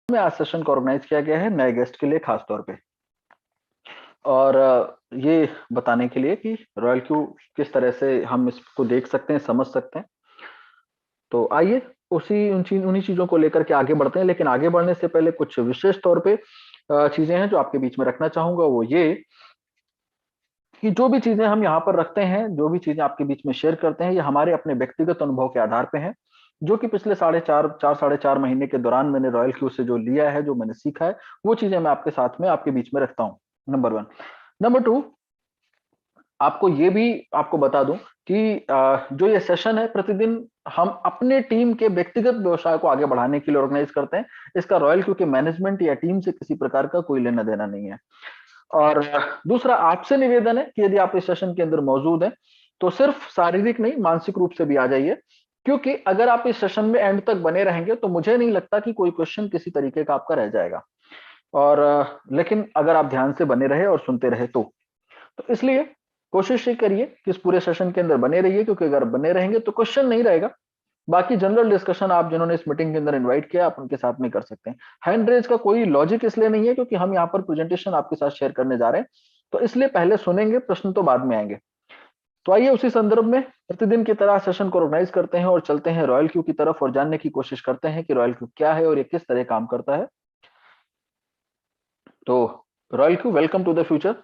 में आज सेशन को ऑर्गेनाइज किया गया है नए गेस्ट के लिए खास तौर पे। और ये बताने के लिए कि रॉयल क्यू किस तरह से हम इसको देख सकते हैं, समझ सकते हैं। तो आइए उन्हीं चीजों को लेकर के आगे बढ़ते हैं। लेकिन आगे बढ़ने से पहले कुछ विशेष तौर पे चीजें हैं जो आपके बीच में रखना चाहूंगा। वो ये कि जो भी चीजें हम यहाँ पर रखते हैं, जो भी चीजें आपके बीच में शेयर करते हैं, ये हमारे अपने व्यक्तिगत अनुभव के आधार पे हैं, जो कि पिछले साढ़े चार महीने के दौरान मैंने रॉयल क्यू से जो लिया है, जो मैंने सीखा है, वो चीजें मैं आपके साथ में आपके बीच में रखता हूँ। Number one. नंबर टू, आपको बता दूं कि जो ये सेशन है, प्रतिदिन हम अपने टीम के व्यक्तिगत व्यवसाय को आगे बढ़ाने के लिए ऑर्गेनाइज करते हैं। इसका रॉयल क्यू के मैनेजमेंट या टीम से किसी प्रकार का कोई लेना देना नहीं है। और दूसरा, आपसे निवेदन है कि यदि आप इस सेशन के अंदर मौजूद हैं तो सिर्फ शारीरिक नहीं, मानसिक रूप से भी आ जाइए। क्योंकि अगर आप इस सेशन में एंड तक बने रहेंगे तो मुझे नहीं लगता कि कोई क्वेश्चन किसी तरीके का आपका रह जाएगा। और लेकिन अगर आप ध्यान से बने रहे और सुनते रहे तो इसलिए कोशिश ये करिए कि इस पूरे सेशन के अंदर बने रहिए, क्योंकि अगर बने रहेंगे तो क्वेश्चन नहीं रहेगा। बाकी जनरल डिस्कशन आप जिन्होंने इस मीटिंग के अंदर इनवाइट किया, आप उनके साथ में कर सकते हैं। हैंड रेज का कोई लॉजिक इसलिए नहीं है क्योंकि हम यहाँ पर प्रेजेंटेशन आपके साथ शेयर करने जा रहे हैं, तो इसलिए पहले सुनेंगे, प्रश्न तो बाद में आएंगे। तो आइए उसी संदर्भ में प्रतिदिन की तरह सेशन को ऑर्गेनाइज करते हैं और चलते हैं रॉयल क्यू की तरफ और जानने की कोशिश करते हैं कि रॉयल क्यू क्या है और ये किस तरह काम करता है। तो royal Q, welcome to the future.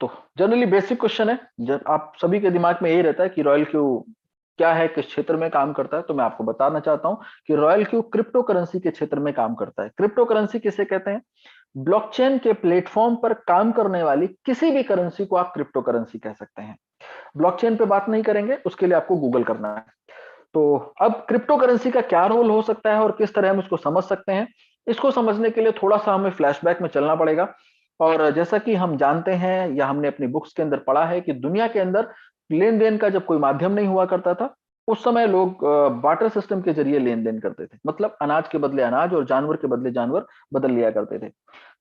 तो जनरली बेसिक क्वेश्चन है, जब आप सभी के दिमाग में यही रहता है कि रॉयल क्यू क्या है, किस क्षेत्र में काम करता है। तो मैं आपको बताना चाहता हूं कि रॉयल क्यू क्रिप्टो करेंसी के क्षेत्र में काम करता है। क्रिप्टो करेंसी किसे कहते हैं? ब्लॉकचेन के प्लेटफॉर्म पर काम करने वाली किसी भी करेंसी को आप क्रिप्टो करेंसी कह सकते हैं। ब्लॉकचेन पे बात नहीं करेंगे, उसके लिए आपको गूगल करना है। तो अब क्रिप्टो करेंसी का क्या रोल हो सकता है और किस तरह हम इसको समझ सकते हैं, इसको समझने के लिए थोड़ा सा हमें फ्लैशबैक में चलना पड़ेगा। और जैसा कि हम जानते हैं या हमने अपनी बुक्स के अंदर पढ़ा है कि दुनिया के अंदर लेन देन का जब कोई माध्यम नहीं हुआ करता था, उस समय लोग बार्टर सिस्टम के जरिए लेन देन करते थे। मतलब अनाज के बदले अनाज और जानवर के बदले जानवर बदल लिया करते थे।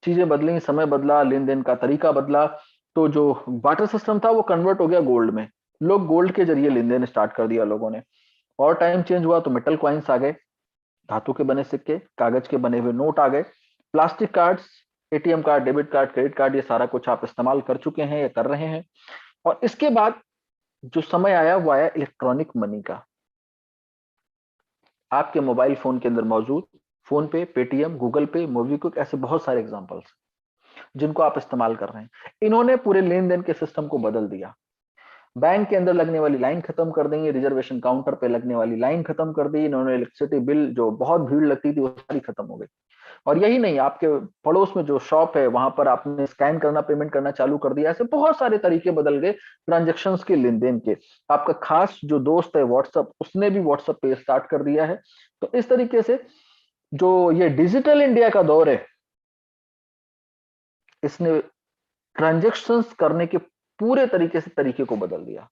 चीजें बदली, समय बदला, लेन देन का तरीका बदला, तो जो बार्टर सिस्टम था वो कन्वर्ट हो गया गोल्ड में। लोग गोल्ड के जरिए लेन देन स्टार्ट कर दिया लोगों ने। और टाइम चेंज हुआ तो मेटल कॉइन्स आ गए, धातु के बने सिक्के, कागज के बने हुए नोट आ गए, plastic cards, ATM card, debit card, credit card, ये सारा कुछ आप इस्तेमाल कर चुके हैं या कर रहे हैं। और इसके बाद जो समय आया वो आया इलेक्ट्रॉनिक मनी का। आपके मोबाइल फोन के अंदर मौजूद फोन पे, पेटीएम, गूगल पे, मोबीक्विक, ऐसे बहुत सारे एग्जांपल्स जिनको आप इस्तेमाल कर रहे हैं। इन्होंने पूरे लेन देन के सिस्टम को बदल दिया। बैंक के अंदर लगने वाली लाइन खत्म कर देंगे, रिजर्वेशन काउंटर पे लगने वाली लाइन खत्म कर दी इन्होंने, इलेक्ट्रिसिटी बिल जो बहुत भीड़ लगती थी वो सारी खत्म हो गई। और यही नहीं, आपके पड़ोस में जो शॉप है वहां पर आपने स्कैन करना, पेमेंट करना चालू कर दिया। ऐसे बहुत सारे तरीके बदल गए ट्रांजेक्शन के, लेन देन के। आपका खास जो दोस्त है व्हाट्सअप, उसने भी व्हाट्सअप पे स्टार्ट कर दिया है। तो इस तरीके से जो ये डिजिटल इंडिया का दौर है, इसने ट्रांजेक्शन्स करने के पूरे तरीके से तरीके को बदल दिया।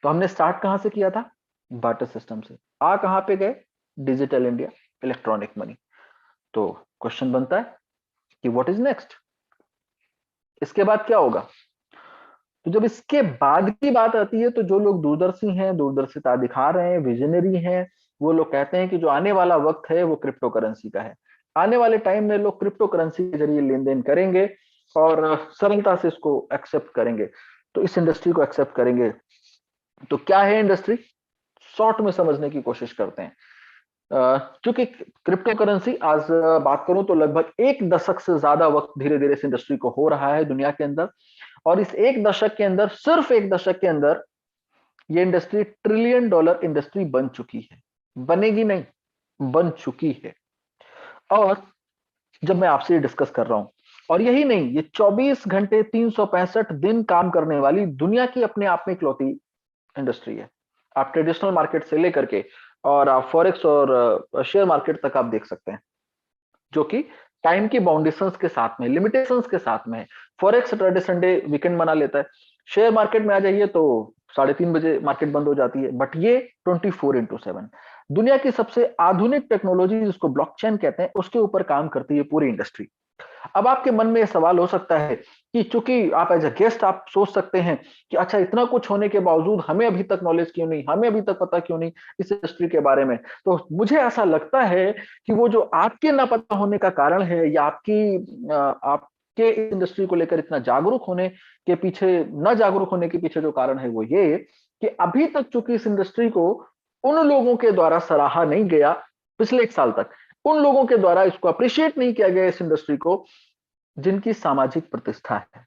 तो हमने स्टार्ट कहां से किया था? बार्टर सिस्टम से। आ कहां पे गए? Digital India, electronic money. तो क्वेश्चन बनता है कि व्हाट इज नेक्स्ट, इसके बाद क्या होगा? तो जब इसके बाद की बात आती है तो जो लोग दूरदर्शी हैं, दूरदर्शिता दिखा रहे हैं, विजनरी हैं, वो लोग कहते हैं कि जो आने वाला वक्त है वो क्रिप्टो करेंसी का है। आने वाले टाइम में लोग क्रिप्टो करेंसी के जरिए लेन देन करेंगे और सरलता से इसको एक्सेप्ट करेंगे। तो इस इंडस्ट्री को एक्सेप्ट करेंगे। तो क्या है इंडस्ट्री, शॉर्ट में समझने की कोशिश करते हैं। क्योंकि क्रिप्टो करेंसी आज बात करूं तो लगभग एक दशक से ज्यादा वक्त धीरे धीरे इस इंडस्ट्री को हो रहा है दुनिया के अंदर। और इस एक दशक के अंदर, सिर्फ एक दशक के अंदर, ये इंडस्ट्री ट्रिलियन डॉलर इंडस्ट्री बन चुकी है। बनेगी नहीं, बन चुकी है। और जब मैं आपसे डिस्कस कर रहा हूं, और यही नहीं, ये 24 घंटे 365 दिन काम करने वाली दुनिया की अपने आप में इकलौती इंडस्ट्री है। आप ट्रेडिशनल मार्केट से लेकर के और आप फॉरेक्स और शेयर मार्केट तक आप देख सकते हैं, जो कि टाइम की बाउंडेशंस के साथ में, लिमिटेशंस के साथ में है। फॉरेक्स सैटरडे संडे वीकेंड बना लेता है। शेयर मार्केट में आ जाइए तो 3:30 बजे मार्केट बंद हो जाती है। बट ये 24x7 दुनिया की सबसे आधुनिक टेक्नोलॉजी जिसको ब्लॉकचेन कहते हैं, उसके ऊपर काम करती है पूरी इंडस्ट्री। अब आपके मन में यह सवाल हो सकता है कि चूंकि आप एज अ गेस्ट आप सोच सकते हैं कि अच्छा इतना कुछ होने के बावजूद हमें अभी तक नॉलेज क्यों नहीं, हमें अभी तक पता क्यों नहीं इस इंडस्ट्री के बारे में। तो मुझे ऐसा लगता है कि वो जो आपके ना पता होने का कारण है या आपके इस इंडस्ट्री को लेकर इतना जागरूक होने के पीछे, न जागरूक होने के पीछे जो कारण है वो ये कि अभी तक चूंकि इस इंडस्ट्री को उन लोगों के द्वारा सराहा नहीं गया, पिछले 1 साल तक उन लोगों के द्वारा इसको अप्रिशिएट नहीं किया गया इस इंडस्ट्री को जिनकी सामाजिक प्रतिष्ठा है,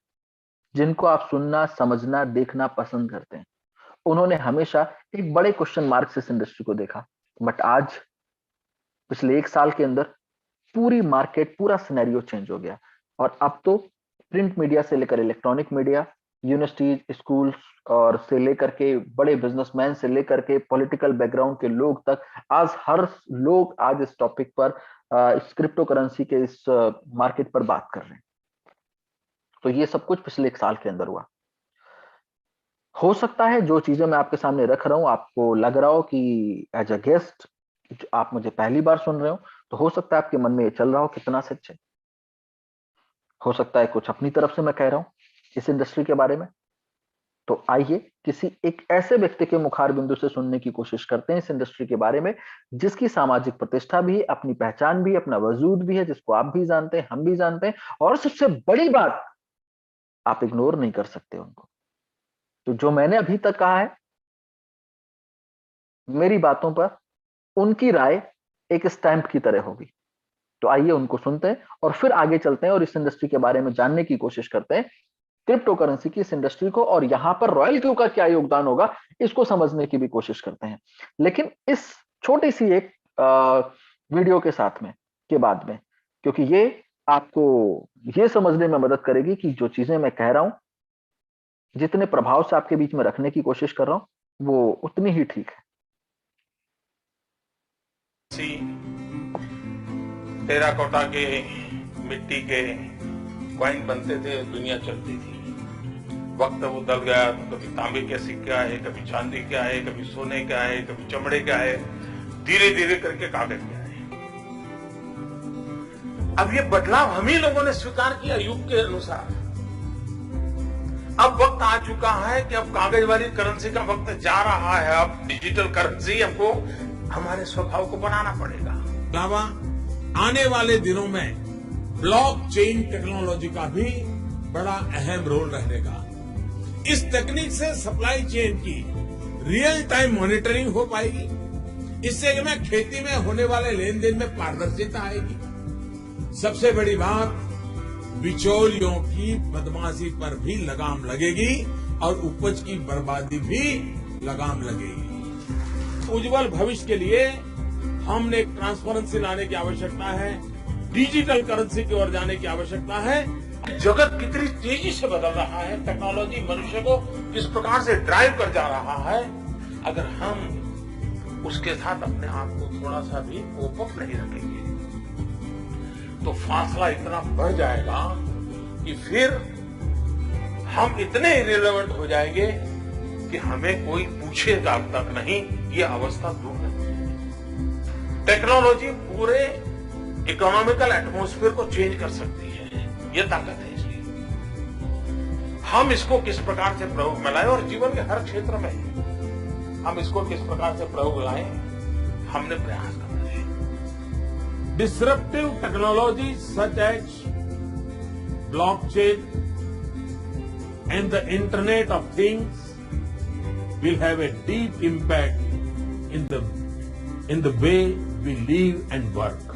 जिनको आप सुनना, समझना, देखना पसंद करते हैं। उन्होंने हमेशा एक बड़े क्वेश्चन मार्क से इस इंडस्ट्री को देखा। बट आज पिछले 1 साल के अंदर पूरी मार्केट, पूरा सिनेरियो चेंज हो गया और अब तो प्रिंट मीडिया से लेकर इलेक्ट्रॉनिक मीडिया, यूनिवर्सिटीज, स्कूल्स और से लेकर के बड़े बिजनेसमैन से लेकर के पॉलिटिकल बैकग्राउंड के लोग तक, आज हर लोग आज इस टॉपिक पर, इस क्रिप्टो करेंसी के इस मार्केट पर बात कर रहे हैं। तो ये सब कुछ पिछले 1 साल के अंदर हुआ। हो सकता है जो चीजें मैं आपके सामने रख रहा हूं आपको लग रहा हो कि एज अ गेस्ट आप मुझे पहली बार सुन रहे हो, तो हो सकता है आपके मन में ये चल रहा हो कितना सच है। हो सकता है कुछ अपनी तरफ से मैं कह रहा हूं इस इंडस्ट्री के बारे में। तो आइए किसी एक ऐसे व्यक्ति के मुखार बिंदु से सुनने की कोशिश करते हैं इस इंडस्ट्री के बारे में, जिसकी सामाजिक प्रतिष्ठा भी, अपनी पहचान भी, अपना वजूद भी है, जिसको आप भी जानते हैं, हम भी जानते हैं, और सबसे बड़ी बात, आप इग्नोर नहीं कर सकते उनको। तो जो मैंने अभी तक कहा है, मेरी बातों पर उनकी राय एक स्टैंप की तरह होगी। तो आइए उनको सुनते हैं और फिर आगे चलते हैं और इस इंडस्ट्री के बारे में जानने की कोशिश करते हैं, क्रिप्टो करेंसी की इस इंडस्ट्री को, और यहां पर रॉयल क्यू का क्या योगदान होगा इसको समझने की भी कोशिश करते हैं। लेकिन इस छोटी सी एक वीडियो के साथ में, के बाद में, क्योंकि ये आपको ये समझने में मदद करेगी कि जो चीजें मैं कह रहा हूं, जितने प्रभाव से आपके बीच में रखने की कोशिश कर रहा हूं, वो उतनी ही ठीक है। टेराकोटा के, मिट्टी के कॉइन बनते थे, दुनिया चलती थी। वक्त वो बदल गया तो कभी तांबे के सिक्के आए, कभी चांदी के आए, कभी सोने के आए, कभी चमड़े के आए, धीरे धीरे करके कागज के आए। अब ये बदलाव हम ही लोगों ने स्वीकार किया युग के अनुसार। अब वक्त आ चुका है कि अब कागज वाली करेंसी का वक्त जा रहा है। अब डिजिटल करेंसी हमको हमारे स्वभाव को बनाना पड़ेगा। अलावा आने वाले दिनों में ब्लॉकचेन टेक्नोलॉजी का भी बड़ा अहम रोल रहेगा। इस तकनीक से सप्लाई चेन की रियल टाइम मॉनिटरिंग हो पाएगी। इससे में खेती में होने वाले लेन देन में पारदर्शिता आएगी। सबसे बड़ी बात, बिचौलियों की बदमाशी पर भी लगाम लगेगी और उपज की बर्बादी भी लगाम लगेगी। उज्जवल भविष्य के लिए हमने एक ट्रांसपेरेंसी लाने की आवश्यकता है, डिजिटल करेंसी की ओर जाने की आवश्यकता है। जगत कितनी तेजी से बदल रहा है, टेक्नोलॉजी मनुष्य को किस प्रकार से ड्राइव कर जा रहा है। अगर हम उसके साथ अपने आप को थोड़ा सा भी कोप अप नहीं रखेंगे तो फासला इतना बढ़ जाएगा कि फिर हम इतने इरेलेवेंट हो जाएंगे कि हमें कोई पूछेगा तक नहीं। ये अवस्था दूर नहीं है। टेक्नोलॉजी पूरे इकोनॉमिकल एटमॉस्फेयर को चेंज कर सकती है, ये ताकत है इसकी। हम इसको किस प्रकार से प्रयोग में लाएं और जीवन के हर क्षेत्र में हम इसको किस प्रकार से प्रयोग लाएं, हमने प्रयास करना है। Disruptive technology such as blockchain and the internet of things will have a deep impact in the way we live and work.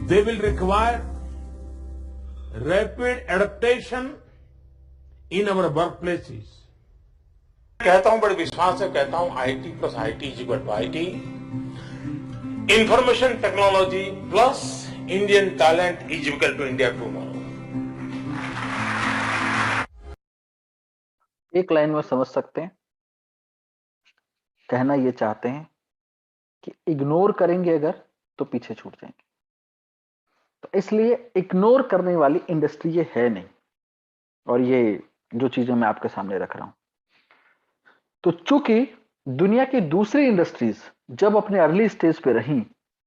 They will require rapid adaptation in our workplaces. कहता हूं, बड़े विश्वास से कहता हूं, IT plus IT is equal to IT. Information technology plus Indian talent is equal to India tomorrow. एक line में समझ सकते हैं, कहना ये चाहते हैं कि इग्नोर करेंगे अगर तो पीछे छूट जाएंगे। तो इसलिए इग्नोर करने वाली इंडस्ट्री ये है नहीं। और ये जो चीजें मैं आपके सामने रख रहा हूं, तो चूंकि दुनिया की दूसरी इंडस्ट्रीज जब अपने अर्ली स्टेज पे रही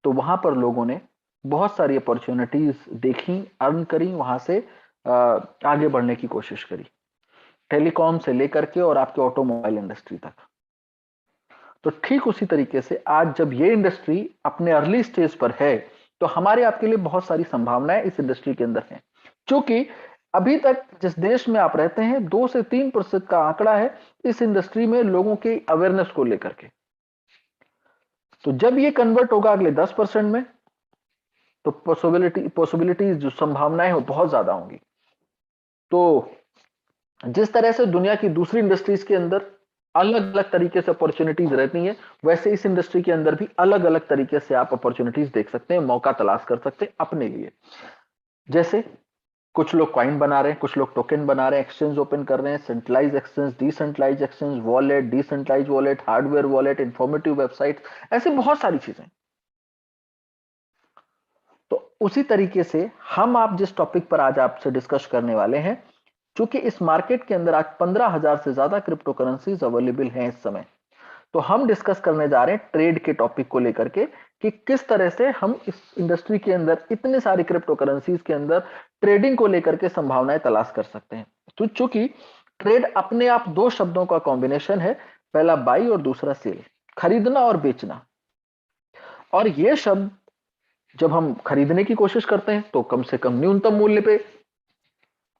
तो वहां पर लोगों ने बहुत सारी अपॉर्चुनिटीज देखी, अर्न करी, वहां से आगे बढ़ने की कोशिश करी, टेलीकॉम से लेकर के और आपके ऑटोमोबाइल इंडस्ट्री तक। तो ठीक उसी तरीके से आज जब ये इंडस्ट्री अपने अर्ली स्टेज पर है, तो हमारे आपके लिए बहुत सारी संभावनाएं इस इंडस्ट्री के अंदर हैं। क्योंकि अभी तक जिस देश में आप रहते हैं 2 से 3% का आंकड़ा है इस इंडस्ट्री में लोगों के अवेयरनेस को लेकर के। तो जब ये कन्वर्ट होगा अगले 10% में, तो पॉसिबिलिटीज जो संभावनाएं हो बहुत ज्यादा होंगी। तो जिस तरह से दुनिया की दूसरी इंडस्ट्रीज के अंदर अलग अलग तरीके से अपॉर्चुनिटीज रहती हैं, वैसे इस इंडस्ट्री के अंदर भी अलग अलग तरीके से आप अपॉर्चुनिटीज देख सकते हैं, मौका तलाश कर सकते हैं अपने लिए। जैसे कुछ लोग कॉइन बना रहे हैं, कुछ लोग टोकन बना रहे हैं, एक्सचेंज ओपन कर रहे हैं, centralize exchange, decentralize exchange, wallet, decentralize wallet, hardware wallet, informative website, ऐसे बहुत सारी चीजें। तो उसी तरीके से हम आप जिस टॉपिक पर आज आपसे डिस्कस करने वाले हैं, चूंकि इस मार्केट के अंदर आज 15,000 से ज्यादा क्रिप्टो करेंसीज अवेलेबल हैं इस समय, तो हम डिस्कस करने जा रहे हैं ट्रेड के टॉपिक को लेकर के कि किस तरह से हम इस इंडस्ट्री के अंदर इतने सारी क्रिप्टो करेंसीज के अंदर ट्रेडिंग को लेकर के संभावनाएं तलाश कर सकते हैं। तो चूंकि ट्रेड अपने आप 2 शब्दों का कॉम्बिनेशन है, पहला बाई और दूसरा सेल, खरीदना और बेचना। और ये शब्द जब हम खरीदने की कोशिश करते हैं तो कम से कम न्यूनतम मूल्य पे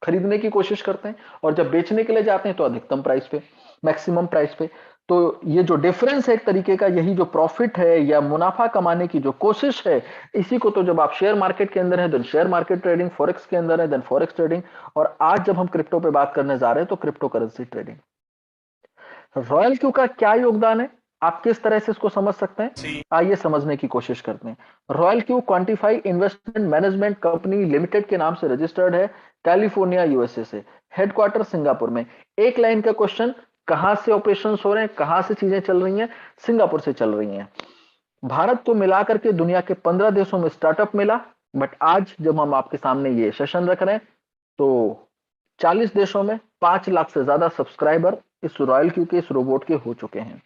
खरीदने की कोशिश करते हैं, और जब बेचने के लिए जाते हैं तो अधिकतम प्राइस पे, मैक्सिमम प्राइस पे। तो ये जो डिफरेंस है एक तरीके का, यही जो प्रॉफिट है या मुनाफा कमाने की जो कोशिश है, इसी को तो जब आप शेयर मार्केट के अंदर है then share market trading, forex के अंदर है देन फॉरेक्स ट्रेडिंग, और आज जब हम क्रिप्टो पे बात करने जा रहे हैं तो crypto currency trading. Royal Q का क्या योगदान है, आप किस तरह से इसको समझ सकते हैं, आइए समझने की कोशिश करते हैं। Royal Q quantify investment management company limited के नाम से रजिस्टर्ड है, कैलिफोर्निया यूएसए से, हेडक्वार्टर सिंगापुर में। एक लाइन का क्वेश्चन, कहां से ऑपरेशंस हो रहे हैं, कहां से चीजें चल रही हैं, सिंगापुर से चल रही हैं। भारत को मिलाकर के दुनिया के 15 देशों में स्टार्टअप मिला, बट आज जब हम आपके सामने ये सेशन रख रहे हैं तो 40 देशों में 5 लाख से ज्यादा सब्सक्राइबर इस रॉयल क्यू के, इस रोबोट के हो चुके हैं।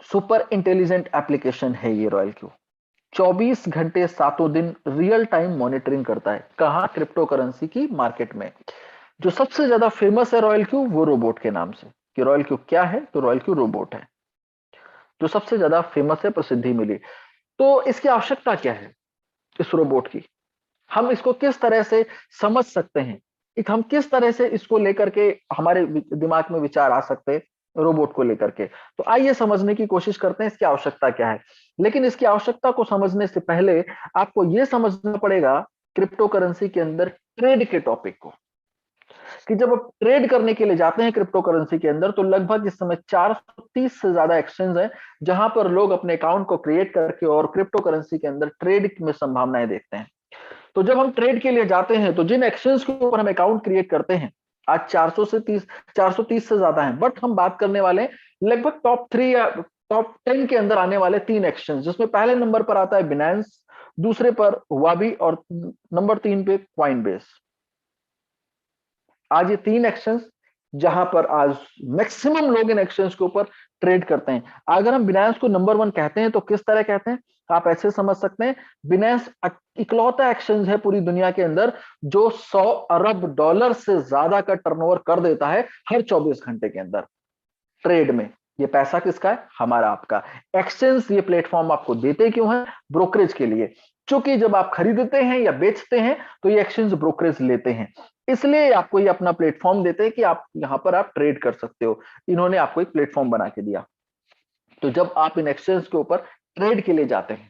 सुपर इंटेलिजेंट एप्लीकेशन है ये रॉयल क्यू, 24 घंटे 7 दिन रियल टाइम मॉनिटरिंग करता है। कहां, क्रिप्टो करेंसी की मार्केट में। जो सबसे ज्यादा फेमस है रॉयल क्यू, वो रोबोट के नाम से, कि रॉयल क्यू क्या है, तो रॉयल क्यू रोबोट है जो सबसे ज्यादा फेमस है, प्रसिद्धि मिली। तो इसकी आवश्यकता क्या है इस रोबोट की, हम इसको किस तरह से समझ सकते हैं, हम किस तरह से इसको लेकर के हमारे दिमाग में विचार आ सकते हैं रोबोट को लेकर के। तो आइए समझने की कोशिश करते हैं इसकी आवश्यकता क्या है। लेकिन इसकी आवश्यकता को समझने से पहले आपको यह समझना पड़ेगा क्रिप्टो करेंसी के अंदर ट्रेड के टॉपिक को, कि जब आप ट्रेड करने के लिए जाते हैं क्रिप्टो करेंसी के अंदर, तो लगभग इस समय 430 से ज्यादा एक्सचेंज है जहां पर लोग अपने अकाउंट को क्रिएट करके और क्रिप्टो करेंसी के अंदर ट्रेड में संभावनाएं देखते हैं। तो जब हम ट्रेड के लिए जाते हैं तो जिन एक्सचेंज के ऊपर हम अकाउंट क्रिएट करते हैं आज 430 से ज्यादा है, बट हम बात करने वाले लगभग टॉप 3 या टॉप 10 के अंदर आने वाले 3 एक्सचेंज, जिसमें पहले नंबर पर आता है बिनांस, दूसरे पर हुआबी और नंबर 3 पे कॉइनबेस। आज ये 3 एक्सचेंज जहां पर आज मैक्सिमम लोग इन एक्सचेंज के ऊपर ट्रेड करते हैं। अगर हम बिनांस को नंबर 1 कहते हैं तो किस तरह कहते हैं, आप ऐसे समझ सकते हैं, बिनांस इकलौता एक्सचेंज है पूरी दुनिया के अंदर जो 100 अरब डॉलर से ज्यादा का टर्नओवर कर देता है हर 24 घंटे के अंदर ट्रेड में। ये पैसा किसका है, हमारा आपका। एक्सचेंज ये प्लेटफॉर्म आपको देते क्यों है, ब्रोकरेज के लिए। क्योंकि जब आप खरीदते हैं या बेचते हैं तो ये एक्सचेंज ब्रोकरेज लेते हैं, इसलिए आपको ये अपना प्लेटफॉर्म देते हैं कि आप यहां पर आप ट्रेड कर सकते हो। इन्होंने आपको एक प्लेटफॉर्म बना के दिया। तो जब आप इन एक्सचेंज के ऊपर ट्रेड के लिए जाते हैं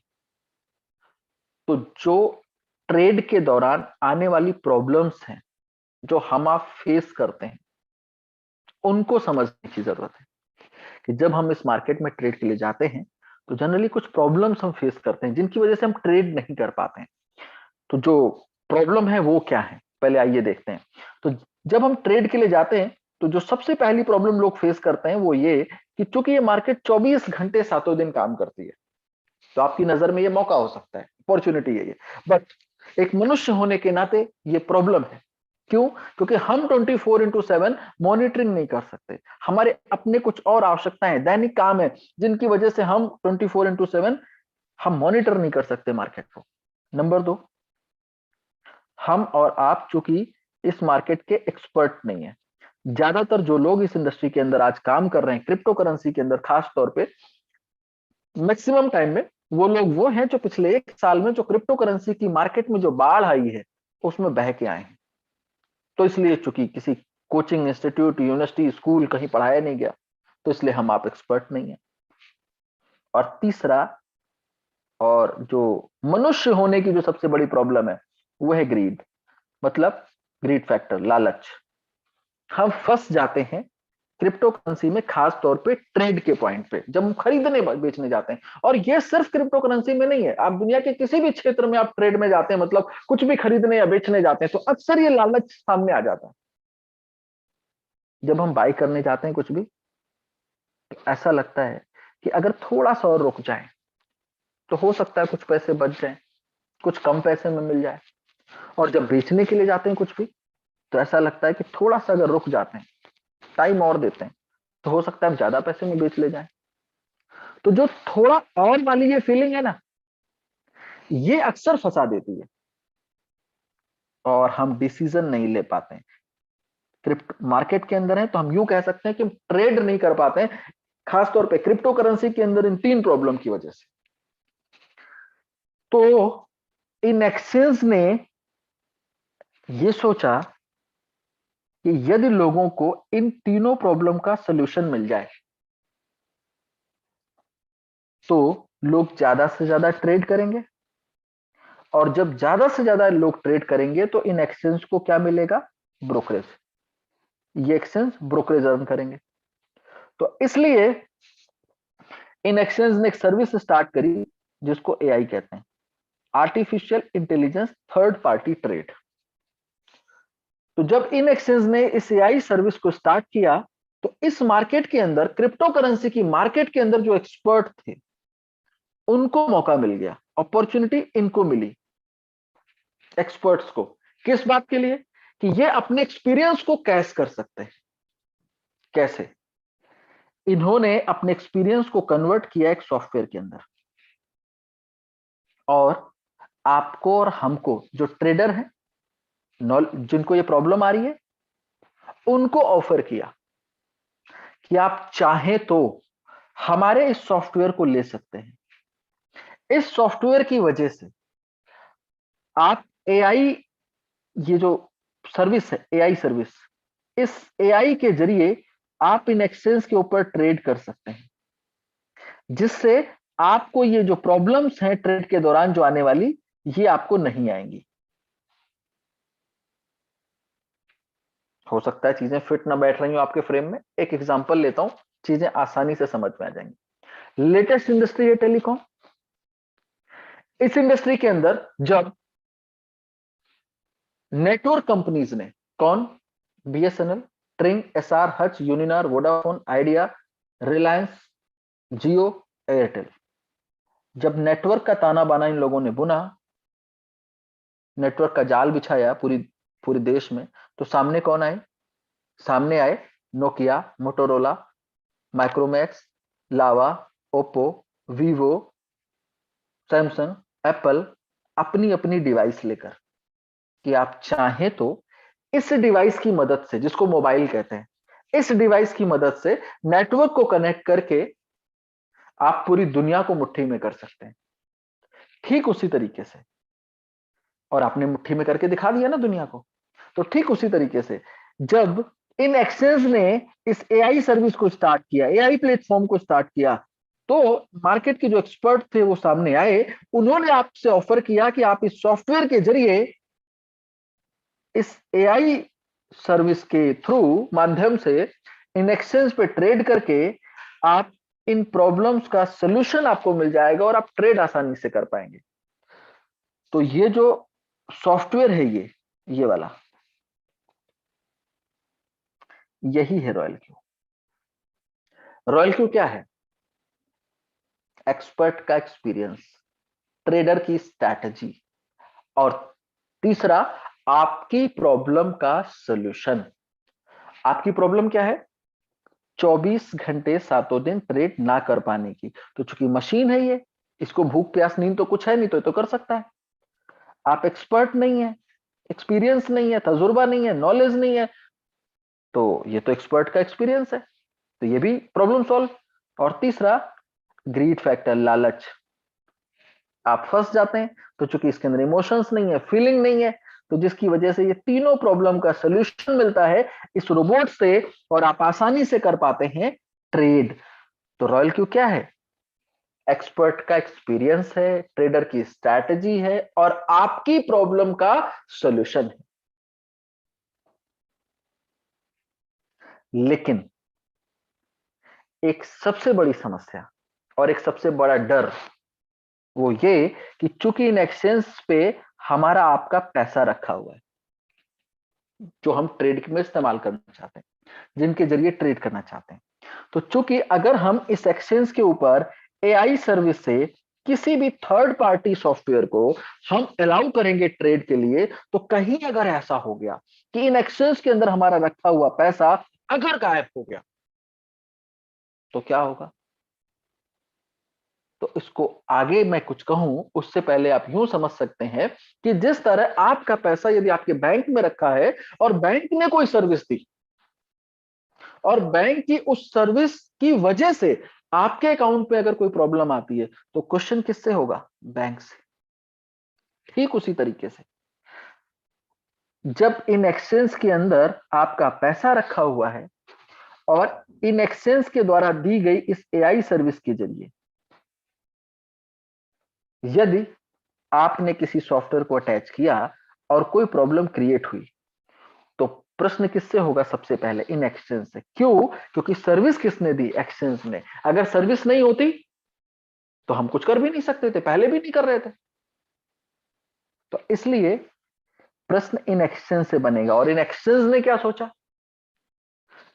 तो जो ट्रेड के दौरान आने वाली प्रॉब्लम्स हैं जो हम आप फेस करते हैं उनको समझने की जरूरत है। कि जब हम इस मार्केट में ट्रेड के लिए जाते हैं तो जनरली कुछ प्रॉब्लम्स हम फेस करते हैं जिनकी वजह से हम ट्रेड नहीं कर पाते हैं। तो जो प्रॉब्लम है वो क्या है, पहले आइए देखते हैं। तो जब हम ट्रेड के लिए जाते हैं तो जो सबसे पहली प्रॉब्लम लोग फेस करते हैं वो ये कि चूंकि ये मार्केट 24 घंटे 7 दिन काम करती है, तो आपकी नजर में ये मौका हो सकता है, अपॉर्चुनिटी है ये, बट एक मनुष्य होने के नाते ये प्रॉब्लम है। क्यों, क्योंकि हम 24x7 मॉनिटरिंग नहीं कर सकते, हमारे अपने कुछ और आवश्यकताएं, दैनिक काम है जिनकी वजह से हम 24x7 हम मॉनिटर नहीं कर सकते मार्केट को। नंबर 2, हम और आप चूंकि इस मार्केट के एक्सपर्ट नहीं है। ज्यादातर जो लोग इस इंडस्ट्री के अंदर आज काम कर रहे हैं क्रिप्टो करेंसी के अंदर खास तौर पे, मैक्सिमम टाइम में वो लोग वो हैं जो पिछले 1 साल में जो क्रिप्टो करेंसी की मार्केट में जो बाढ़ आई है उसमें बह के आए हैं। तो इसलिए चूंकि किसी कोचिंग इंस्टीट्यूट, यूनिवर्सिटी, स्कूल कहीं पढ़ाया नहीं गया, तो इसलिए हम आप एक्सपर्ट नहीं है। और तीसरा, और जो मनुष्य होने की जो सबसे बड़ी प्रॉब्लम है वो है ग्रीड, मतलब ग्रीड फैक्टर, लालच। हम फंस जाते हैं क्रिप्टो करेंसी में खास तौर पे ट्रेड के पॉइंट पे, जब हम खरीदने बेचने जाते हैं। और ये सिर्फ क्रिप्टो करेंसी में नहीं है, आप दुनिया के किसी भी क्षेत्र में आप ट्रेड में जाते हैं, मतलब कुछ भी खरीदने या बेचने जाते हैं, तो अक्सर ये लालच सामने आ जाता है। जब हम बाई करने जाते हैं कुछ भी, तो ऐसा लगता है कि अगर थोड़ा सा और रुक जाए तो हो सकता है कुछ पैसे बच जाए, कुछ कम पैसे में मिल जाए। और जब बेचने के लिए जाते हैं कुछ भी, तो ऐसा लगता है कि थोड़ा सा अगर रुक जाते हैं, टाइम और देते हैं, तो हो सकता है हम ज्यादा पैसे में बेच ले जाएं। तो जो थोड़ा और वाली ये फीलिंग है ना, ये अक्सर फंसा देती है और हम डिसीजन नहीं ले पाते हैं। क्रिप्टो मार्केट के अंदर है तो हम यूं कह सकते हैं कि हम ट्रेड नहीं कर पाते हैं, खासतौर पे क्रिप्टो करेंसी के अंदर इन 3 प्रॉब्लम की वजह से। तो इन एक्सचेंज ने ये सोचा कि यदि लोगों को इन तीनों प्रॉब्लम का सलूशन मिल जाए तो लोग ज्यादा से ज्यादा ट्रेड करेंगे, और जब ज्यादा से ज्यादा लोग ट्रेड करेंगे तो इन एक्सचेंज को क्या मिलेगा? ब्रोकरेज। ये एक्सचेंज ब्रोकरेज अर्न करेंगे। तो इसलिए इन एक्सचेंज ने एक सर्विस स्टार्ट करी जिसको एआई कहते हैं, artificial intelligence third party trade. तो जब इन एक्सचेंज ने इस एआई सर्विस को स्टार्ट किया, तो इस मार्केट के अंदर, क्रिप्टो करेंसी की मार्केट के अंदर जो एक्सपर्ट थे उनको मौका मिल गया, अपॉर्चुनिटी इनको मिली, एक्सपर्ट्स को। किस बात के लिए? कि ये अपने एक्सपीरियंस को कैश कर सकते हैं। कैसे? इन्होंने अपने एक्सपीरियंस को कन्वर्ट किया एक सॉफ्टवेयर के अंदर, और आपको और हमको जो ट्रेडर हैं, जिनको ये प्रॉब्लम आ रही है, उनको ऑफर किया कि आप चाहें तो हमारे इस सॉफ्टवेयर को ले सकते हैं। इस सॉफ्टवेयर की वजह से आप एआई, ये जो सर्विस है एआई सर्विस, इस एआई के जरिए आप इन एक्सचेंज के ऊपर ट्रेड कर सकते हैं, जिससे आपको ये जो प्रॉब्लम्स हैं ट्रेड के दौरान जो आने वाली, ये आपको नहीं आएंगी। हो सकता है चीजें फिट ना बैठ रही हो आपके फ्रेम में, एक एग्जांपल लेता हूं, चीजें आसानी से समझ में आ जाएंगी। लेटेस्ट इंडस्ट्री है टेलीकॉम। इस इंडस्ट्री के अंदर जब नेटवर्क कंपनीज ने, कौन? बीएसएनएल, ट्रिंग, एसआर, Hutch, Uninor, Vodafone, Idea, Reliance, Jio, Airtel, जब नेटवर्क का ताना बाना इन लोगों ने बुना, नेटवर्क का जाल बिछाया पूरी पूरे देश में, तो सामने कौन आए? सामने आए नोकिया, मोटोरोला, माइक्रोमैक्स, लावा, ओप्पो, वीवो, सैमसंग, एप्पल, अपनी अपनी डिवाइस लेकर, कि आप चाहें तो इस डिवाइस की मदद से, जिसको मोबाइल कहते हैं, इस डिवाइस की मदद से नेटवर्क को कनेक्ट करके आप पूरी दुनिया को मुट्ठी में कर सकते हैं। ठीक उसी तरीके से, और आपने मुट्ठी में करके दिखा दिया ना दुनिया को, तो ठीक उसी तरीके से जब इन एक्सचेंज ने इस एआई सर्विस को स्टार्ट किया, एआई प्लेटफॉर्म को स्टार्ट किया, तो मार्केट के जो एक्सपर्ट थे वो सामने आए, उन्होंने आपसे ऑफर किया कि आप इस सॉफ्टवेयर के जरिए, इस एआई सर्विस के थ्रू माध्यम से इन एक्सचेंज पे ट्रेड करके आप इन प्रॉब्लम्स का सलूशन आपको मिल जाएगा और आप ट्रेड आसानी से कर पाएंगे। तो ये जो सॉफ्टवेयर है, ये वाला, यही है रॉयल क्यू। रॉयल क्यू क्या है? एक्सपर्ट का एक्सपीरियंस, ट्रेडर की स्ट्रैटेजी, और तीसरा आपकी प्रॉब्लम का सॉल्यूशन। आपकी प्रॉब्लम क्या है? 24 घंटे 7 दिन ट्रेड ना कर पाने की। तो चूंकि मशीन है ये, इसको भूख प्यास नींद तो कुछ है नहीं, तो ये तो कर सकता है। आप एक्सपर्ट नहीं है, एक्सपीरियंस नहीं है, तजुर्बा नहीं है, नॉलेज नहीं है, तो ये तो एक्सपर्ट का एक्सपीरियंस है, तो ये भी प्रॉब्लम सॉल्व। और तीसरा, ग्रीड फैक्टर, लालच। आप फंस जाते हैं, तो चूंकि इसके अंदर इमोशंस नहीं है, फीलिंग नहीं है, तो जिसकी वजह से ये तीनों प्रॉब्लम का सोल्यूशन मिलता है इस रोबोट से, और आप आसानी से कर पाते हैं ट्रेड। तो रॉयल क्यू क्या है? एक्सपर्ट का एक्सपीरियंस है, ट्रेडर की स्ट्रैटेजी है, और आपकी प्रॉब्लम का सॉल्यूशन है। लेकिन एक सबसे बड़ी समस्या और एक सबसे बड़ा डर वो ये कि चूंकि इन एक्सचेंज पे हमारा आपका पैसा रखा हुआ है, जो हम ट्रेड में इस्तेमाल करना चाहते हैं, जिनके जरिए ट्रेड करना चाहते हैं, तो चूंकि अगर हम इस एक्सचेंज के ऊपर एआई सर्विस से किसी भी थर्ड पार्टी सॉफ्टवेयर को हम अलाउ करेंगे ट्रेड के लिए, तो कहीं अगर ऐसा हो गया कि इन एक्सचेंज के अंदर हमारा रखा हुआ पैसा अगर गायब हो गया, तो क्या होगा? तो इसको आगे मैं कुछ कहूं उससे पहले आप यूं समझ सकते हैं कि जिस तरह आपका पैसा यदि आपके बैंक में रखा है और बैंक ने कोई सर्विस दी, और बैंक की उस सर्विस की वजह से आपके अकाउंट पे अगर कोई प्रॉब्लम आती है, तो क्वेश्चन किससे होगा? बैंक से। ठीक उसी तरीके से जब इन एक्सचेंज के अंदर आपका पैसा रखा हुआ है और इन एक्सचेंज के द्वारा दी गई इस एआई सर्विस के जरिए यदि आपने किसी सॉफ्टवेयर को अटैच किया और कोई प्रॉब्लम क्रिएट हुई, तो प्रश्न किससे होगा? सबसे पहले इन एक्सचेंज से। क्यों? क्योंकि सर्विस किसने दी? एक्सचेंज ने। अगर सर्विस नहीं होती तो हम कुछ कर भी नहीं सकते थे, पहले भी नहीं कर रहे थे। तो इसलिए प्रश्न इन एक्सचेंज से बनेगा। और इन एक्सचेंज ने क्या सोचा?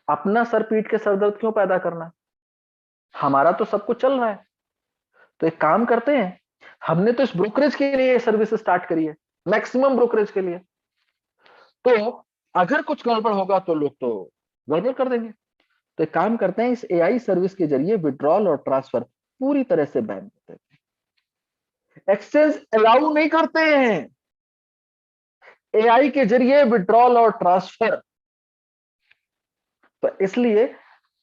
अपना सर पीट के सरदर्द क्यों पैदा करना? हमारा तो सब कुछ चल रहा है, तो एक काम करते हैं, हमने तो इस ब्रोकरेज के लिए सर्विस स्टार्ट करी है, मैक्सिमम ब्रोकरेज के लिए, तो अगर कुछ गड़बड़ होगा तो लोग तो गड़बड़ कर देंगे। तो एक काम करते हैं, इस एआई सर्विस के जरिए विड्रॉल और ट्रांसफर पूरी तरह से बैन कर देते हैं। एक्सचेंज अलाउ नहीं करते हैं एआई के जरिए विड्रॉल और ट्रांसफर। तो इसलिए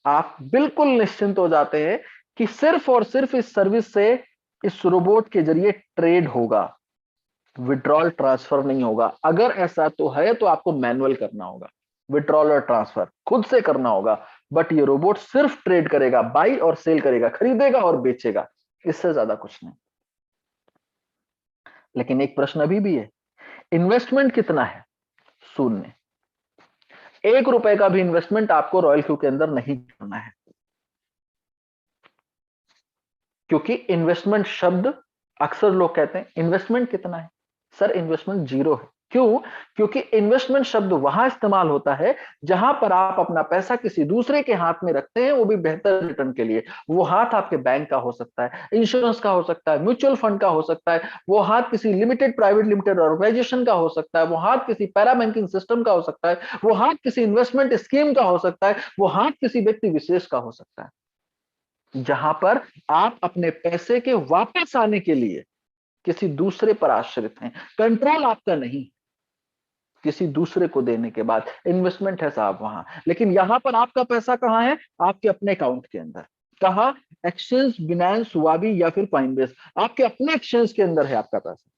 आप बिल्कुल निश्चिंत हो जाते हैं कि सिर्फ और सिर्फ इस सर्विस से, इस रोबोट के जरिए ट्रेड होगा, विड्रॉल ट्रांसफर नहीं होगा। अगर ऐसा तो है तो आपको मैनुअल करना होगा, विड्रॉल और ट्रांसफर खुद से करना होगा, बट ये रोबोट सिर्फ ट्रेड करेगा, बाई और सेल करेगा, खरीदेगा और बेचेगा, इससे ज्यादा कुछ नहीं। लेकिन एक प्रश्न अभी भी है, इन्वेस्टमेंट कितना है? शून्य। ₹1 का भी इन्वेस्टमेंट आपको रॉयल क्यू के अंदर नहीं करना है, क्योंकि इन्वेस्टमेंट शब्द अक्सर लोग कहते हैं इन्वेस्टमेंट कितना है? सर इन्वेस्टमेंट 0 है। क्यों? क्योंकि इन्वेस्टमेंट शब्द वहां इस्तेमाल होता है जहां पर आप अपना पैसा किसी दूसरे के हाथ में रखते हैं, वो भी बेहतर रिटर्न के लिए। वो हाथ आपके बैंक का हो सकता है, इंश्योरेंस का हो सकता है, म्यूचुअल फंड का हो सकता है, वो हाथ किसी लिमिटेड प्राइवेट लिमिटेड ऑर्गेनाइजेशन का हो सकता है, वो हाथ किसी पैरा बैंकिंग सिस्टम का हो सकता है, वो हाथ किसी इन्वेस्टमेंट स्कीम का हो सकता है, वो हाथ किसी व्यक्ति विशेष का हो सकता है, जहां पर आप अपने पैसे के वापस आने के लिए किसी दूसरे पर आश्रित हैं। कंट्रोल आपका नहीं, किसी दूसरे को देने के बाद इन्वेस्टमेंट है साहब वहां। लेकिन यहां पर आपका पैसा कहां है? आपके अपने अकाउंट के अंदर। कहां? एक्सचेंज, बिनांस, वाबी या फिर कॉइनबेस, आपके अपने एक्सचेंज के अंदर है आपका पैसा।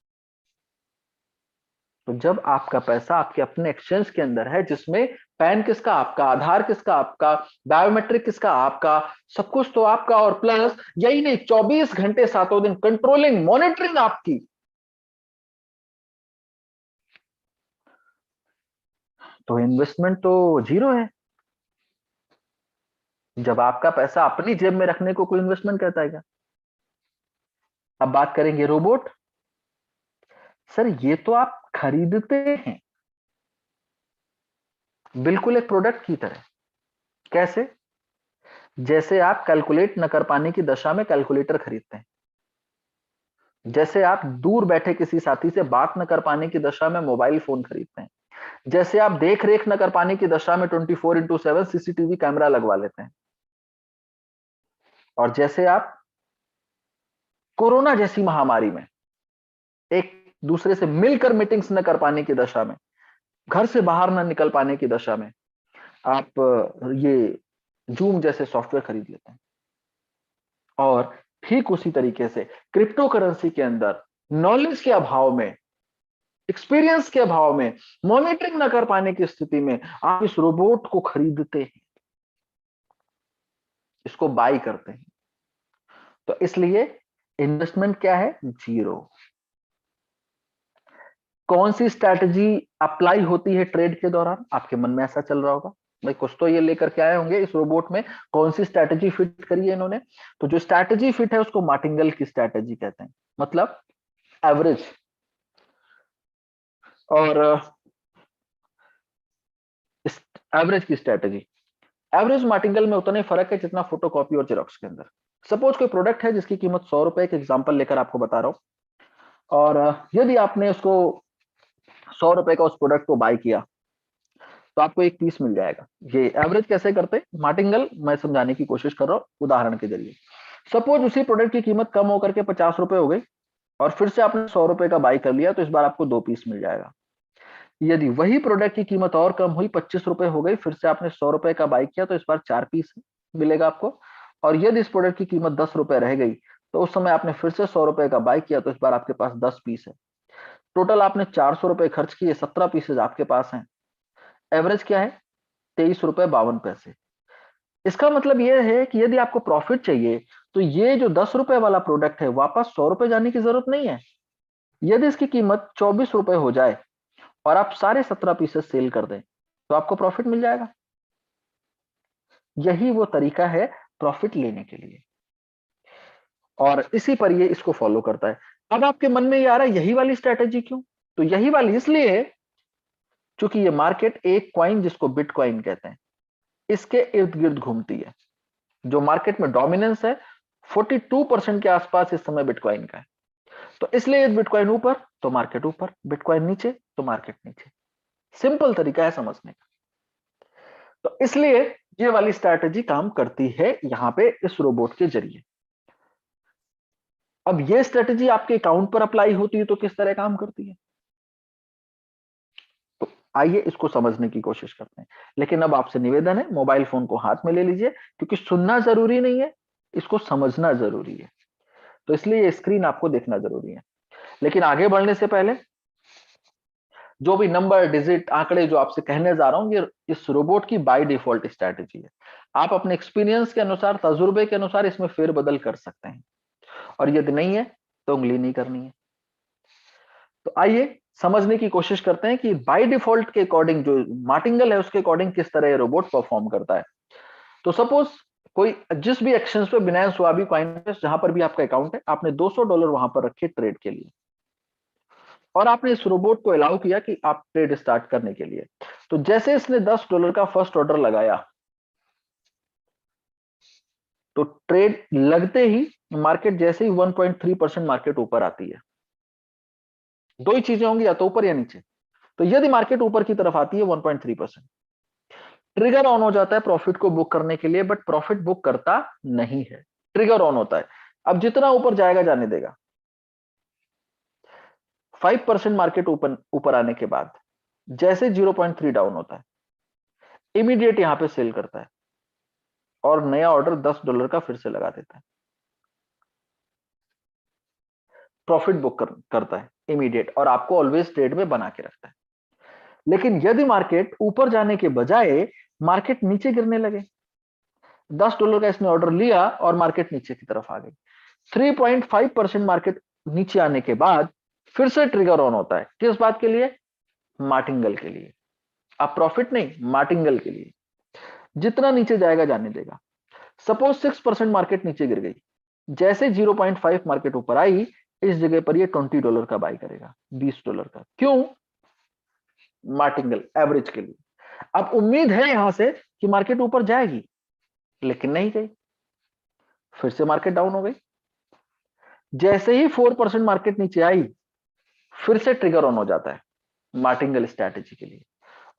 तो जब आपका पैसा आपके अपने एक्सचेंज के अंदर है, जिसमें पैन किसका? आपका। आधार किसका? आपका। बायोमेट्रिक किसका? आपका। सब कुछ तो आपका, और प्लस यही नहीं, 24 घंटे 7 दिन कंट्रोलिंग, मॉनिटरिंग आपकी। तो इन्वेस्टमेंट तो 0 है। जब आपका पैसा अपनी जेब में रखने को कोई इन्वेस्टमेंट कहता है क्या? अब बात करेंगे रोबोट। सर ये तो आप खरीदते हैं, बिल्कुल एक प्रोडक्ट की तरह। कैसे? जैसे आप कैलकुलेट न कर पाने की दशा में कैलकुलेटर खरीदते हैं, जैसे आप दूर बैठे किसी साथी से बात न कर पाने की दशा में मोबाइल फोन खरीदते हैं, जैसे आप देख रेख न कर पाने की दशा में 24x7 सीसीटीवी कैमरा लगवा लेते हैं, और जैसे आप कोरोना जैसी महामारी में, एक दूसरे से मिलकर मीटिंग्स न कर पाने की दशा में, घर से बाहर न निकल पाने की दशा में आप ये जूम जैसे सॉफ्टवेयर खरीद लेते हैं। और ठीक उसी तरीके से क्रिप्टो करेंसी के अंदर नॉलेज के अभाव में, एक्सपीरियंस के अभाव में, मॉनिटरिंग न कर पाने की स्थिति में आप इस रोबोट को खरीदते हैं, इसको बाय करते हैं। तो इसलिए इन्वेस्टमेंट क्या है? जीरो। कौन सी स्ट्रैटेजी अप्लाई होती है ट्रेड के दौरान? आपके मन में ऐसा चल रहा होगा, भाई कुछ तो ये लेकर के आए होंगे इस रोबोट में, कौन सी स्ट्रैटेजी फिट करी है इन्होंने? तो जो स्ट्रैटेजी फिट है उसको मार्टिंगल की स्ट्रैटेजी कहते हैं, मतलब एवरेज। और एवरेज की स्ट्रैटेजी, एवरेज मार्टिंगल में उतना ही फर्क है जितना फोटोकॉपी और जेरोक्स के अंदर। सपोज कोई प्रोडक्ट है जिसकी कीमत 100 रुपए, के एग्जांपल लेकर आपको बता रहा हूं, और यदि आपने उसको 100 रुपए का उस प्रोडक्ट को बाय किया तो आपको एक पीस मिल जाएगा। ये एवरेज कैसे करते हैं मार्टिंगल, मैं समझाने की कोशिश कर रहा हूं उदाहरण के जरिए। सपोज उसी प्रोडक्ट की कीमत कम होकर के 50 रुपए हो गई और फिर से आपने 100 रुपए का बाय कर लिया, तो इस बार आपको 2 पीस मिल जाएगा। यदि वही प्रोडक्ट की कीमत और कम हुई, 25 रुपए हो गई, फिर से आपने 100 रुपए का बाय किया, तो इस बार 4 पीस मिलेगा आपको। और यदि इस प्रोडक्ट की कीमत 10 रुपए रह गई, तो उस समय आपने फिर से 100 रुपए का बाय किया, तो इस बार आपके पास 10 पीस है। टोटल आपने 400 रुपए खर्च किए, 17 पीसेज आपके पास हैं। एवरेज क्या है? 23 रुपए 52 पैसे। इसका मतलब यह है कि यदि आपको प्रॉफिट चाहिए तो ये जो 10 रुपए वाला प्रोडक्ट है वापस 100 रुपए जाने की जरूरत नहीं है। यदि इसकी कीमत 24 रुपए हो जाए और आप सारे 17 पीसेस सेल कर दें, तो आपको प्रॉफिट मिल जाएगा। यही वो तरीका है प्रॉफिट लेने के लिए, और इसी पर ये इसको फॉलो करता है। अब आपके मन में ये आ रहा है यही वाली स्ट्रैटेजी क्यों? तो यही वाली इसलिए है क्योंकि ये मार्केट एक कॉइन जिसको बिटकॉइन कहते हैं, इसके इर्द गिर्द घूमती है। जो मार्केट में डोमिनेंस है 42% के आसपास इस समय बिटकॉइन का है। तो इसलिए बिटकॉइन ऊपर तो मार्केट ऊपर, बिटकॉइन नीचे तो मार्केट नीचे। सिंपल तरीका है समझने का। तो इसलिए ये वाली स्ट्रैटेजी काम करती है यहां पे इस रोबोट के जरिए। अब ये स्ट्रैटेजी आपके अकाउंट पर अप्लाई होती है तो किस तरह काम करती है, तो आइए इसको समझने की कोशिश करते हैं। लेकिन अब आपसे निवेदन है, मोबाइल फोन को हाथ में ले लीजिए, क्योंकि सुनना जरूरी नहीं है, इसको समझना जरूरी है। तो इसलिए ये स्क्रीन आपको देखना जरूरी है। लेकिन आगे बढ़ने से पहले जो भी नंबर, डिजिट, आंकड़े जो आपसे कहने जा रहा हूं, ये इस रोबोट की बाय डिफॉल्ट स्ट्रैटेजी है। आप अपने एक्सपीरियंस के अनुसार, तजुर्बे के अनुसार इसमें फेरबदल कर सकते हैं, और यदि नहीं है तो उंगली नहीं करनी है। तो आइए समझने की कोशिश करते हैं कि बाय डिफॉल्ट के अकॉर्डिंग जो मार्टिंगल है उसके अकॉर्डिंग किस तरह ये रोबोट परफॉर्म करता है। तो सपोज कोई जिस भी एक्सचेंज पे, बिनांस हुआ भी, कॉइनबेस, जहां पर भी आपका अकाउंट है, आपने $200 वहां पर रखे ट्रेड के लिए, और आपने इस रोबोट को अलाउ किया कि आप ट्रेड स्टार्ट करने के लिए। तो जैसे इसने $10 का फर्स्ट ऑर्डर लगाया, तो ट्रेड लगते ही मार्केट जैसे ही 1.3% मार्केट ऊपर आती है। दो ही चीजें होंगी, या तो ऊपर या नीचे। तो यदि मार्केट ऊपर की तरफ आती है 1.3%, ट्रिगर ऑन हो जाता है प्रॉफिट को बुक करने के लिए, बट प्रॉफिट बुक करता नहीं है, ट्रिगर ऑन होता है। अब जितना ऊपर जाएगा जाने देगा। 5% मार्केट ऊपर आने के बाद जैसे 0.3 डाउन होता है, इमीडिएट यहां पे सेल करता है और नया ऑर्डर $10 का फिर से लगा देता है, प्रॉफिट बुक करता है इमीडिएट, और आपको ऑलवेज ट्रेड में बना के रखता है। लेकिन यदि मार्केट ऊपर जाने के बजाय मार्केट नीचे गिरने लगे, $10 का इसने ऑर्डर लिया और मार्केट नीचे की तरफ आ गई, 3.5% मार्केट नीचे आने के बाद फिर से ट्रिगर ऑन होता है। किस बात के लिए? मार्टिंगल के लिए। अब प्रॉफिट नहीं, मार्टिंगल के लिए। जितना नीचे जाएगा जाने देगा। सपोज 6% मार्केट नीचे गिर गई, जैसे 0.5 मार्केट ऊपर आई, इस जगह पर ये $20 का बाय करेगा, $20 का। क्यों? मार्टिंगल, एवरेज के लिए। अब उम्मीद है यहां से कि मार्केट ऊपर जाएगी, लेकिन नहीं गई, फिर से मार्केट डाउन हो गई। जैसे ही 4% मार्केट नीचे आई, फिर से ट्रिगर ऑन हो जाता है मार्टिंगल स्ट्रैटेजी के लिए,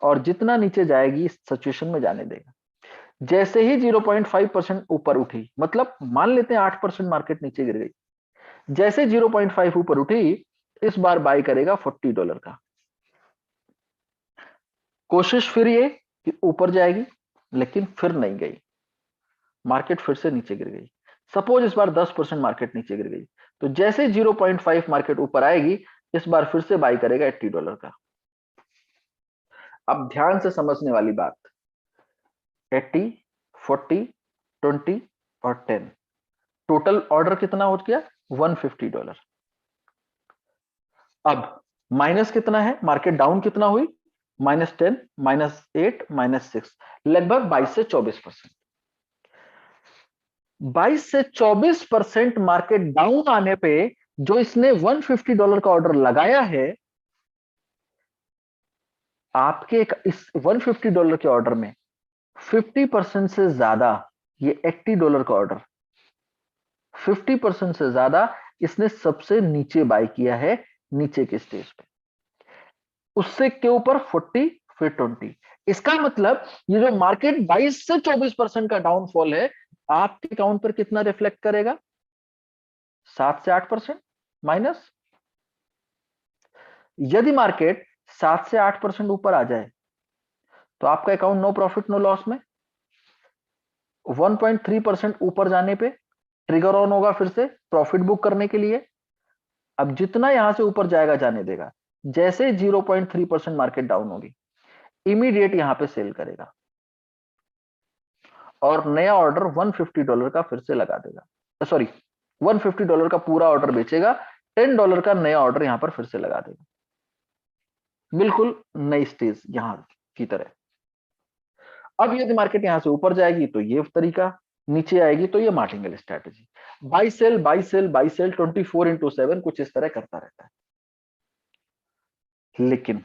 और जितना नीचे जाएगी इस सिचुएशन में जाने देगा। जैसे ही 0.5% ऊपर उठी, मतलब मान लेते हैं 8% मार्केट नीचे गिर गई, जैसे 0.5 ऊपर उठी, इस बार बाय करेगा $40 का। कोशिश फिर ये कि ऊपर जाएगी, लेकिन फिर नहीं गई, मार्केट फिर से नीचे गिर गई। सपोज इस बार 10% मार्केट नीचे गिर गई, तो जैसे 0.5 मार्केट ऊपर आएगी, इस बार फिर से बाय करेगा $80 का। अब ध्यान से समझने वाली बात, 80, 40, 20 और 10, टोटल ऑर्डर कितना हो गया? $150। अब माइनस कितना है? मार्केट डाउन कितना हुई? -10, -8, -6, लगभग 22 से 24%। 22 से 24% मार्केट डाउन आने पे जो इसने $150 का ऑर्डर लगाया है, आपके इस $150 के ऑर्डर में 50% से ज्यादा, ये $80 का ऑर्डर 50% से ज्यादा इसने सबसे नीचे बाय किया है, नीचे के स्टेज पे। उससे के ऊपर 40, फिर 20। इसका मतलब ये जो मार्केट 22 से 24% का डाउनफॉल है, आपके अकाउंट पर कितना रिफ्लेक्ट करेगा? 7 से 8% माइनस। यदि मार्केट 7 से 8% ऊपर आ जाए, तो आपका account no profit no loss में। 1.3% ऊपर जाने पे ट्रिगर ऑन होगा फिर से प्रॉफिट बुक करने के लिए। अब जितना यहां से ऊपर जाएगा जाने देगा। जैसे 0.3% मार्केट डाउन होगी, इमीडिएट यहां पे सेल करेगा और नया ऑर्डर $150 का फिर से लगा देगा। सॉरी, $150 का पूरा ऑर्डर बेचेगा, $10 का नया ऑर्डर यहां पर फिर से लगा देगा, बिल्कुल नई स्टेज यहां की तरह। अब यदि मार्केट यहां से ऊपर जाएगी तो ये तरीका, नीचे आएगी तो ये martingale strategy, buy sell buy sell buy sell 24/7 कुछ इस तरह करता रहता है। लेकिन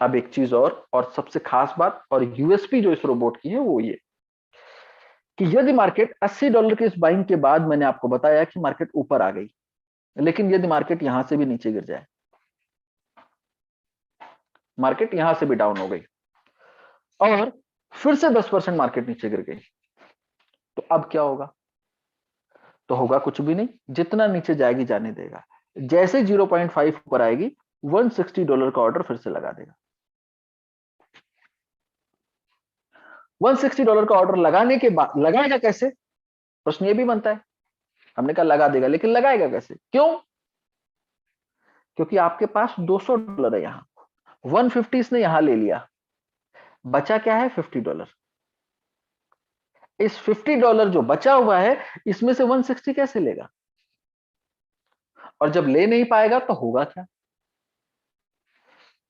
अब एक चीज और सबसे खास बात और यूएसपी जो इस रोबोट की है वो ये कि यदि मार्केट $80 के इस बाइंग के बाद, मैंने आपको बताया कि मार्केट ऊपर आ गई, लेकिन यदि मार्केट यहां से भी नीचे गिर जाए, मार्केट यहां से भी डाउन हो गई और फिर से 10% मार्केट नीचे गिर गई, तो अब क्या होगा? तो होगा कुछ भी नहीं, जितना नीचे जाएगी जाने देगा। जैसे 0.5 ऊपर आएगी, $160 का ऑर्डर फिर से लगा देगा। $160 का ऑर्डर लगाने के बाद लगाएगा कैसे? प्रश्न ये भी बनता है। हमने कहा लगा देगा, लेकिन लगाएगा कैसे? क्यों? क्योंकि आपके पास $200 है यहां, 150 इसने यहां ले लिया, बचा क्या है? $50। इस $50 जो बचा हुआ है, इसमें से 160 कैसे लेगा? और जब ले नहीं पाएगा तो होगा क्या?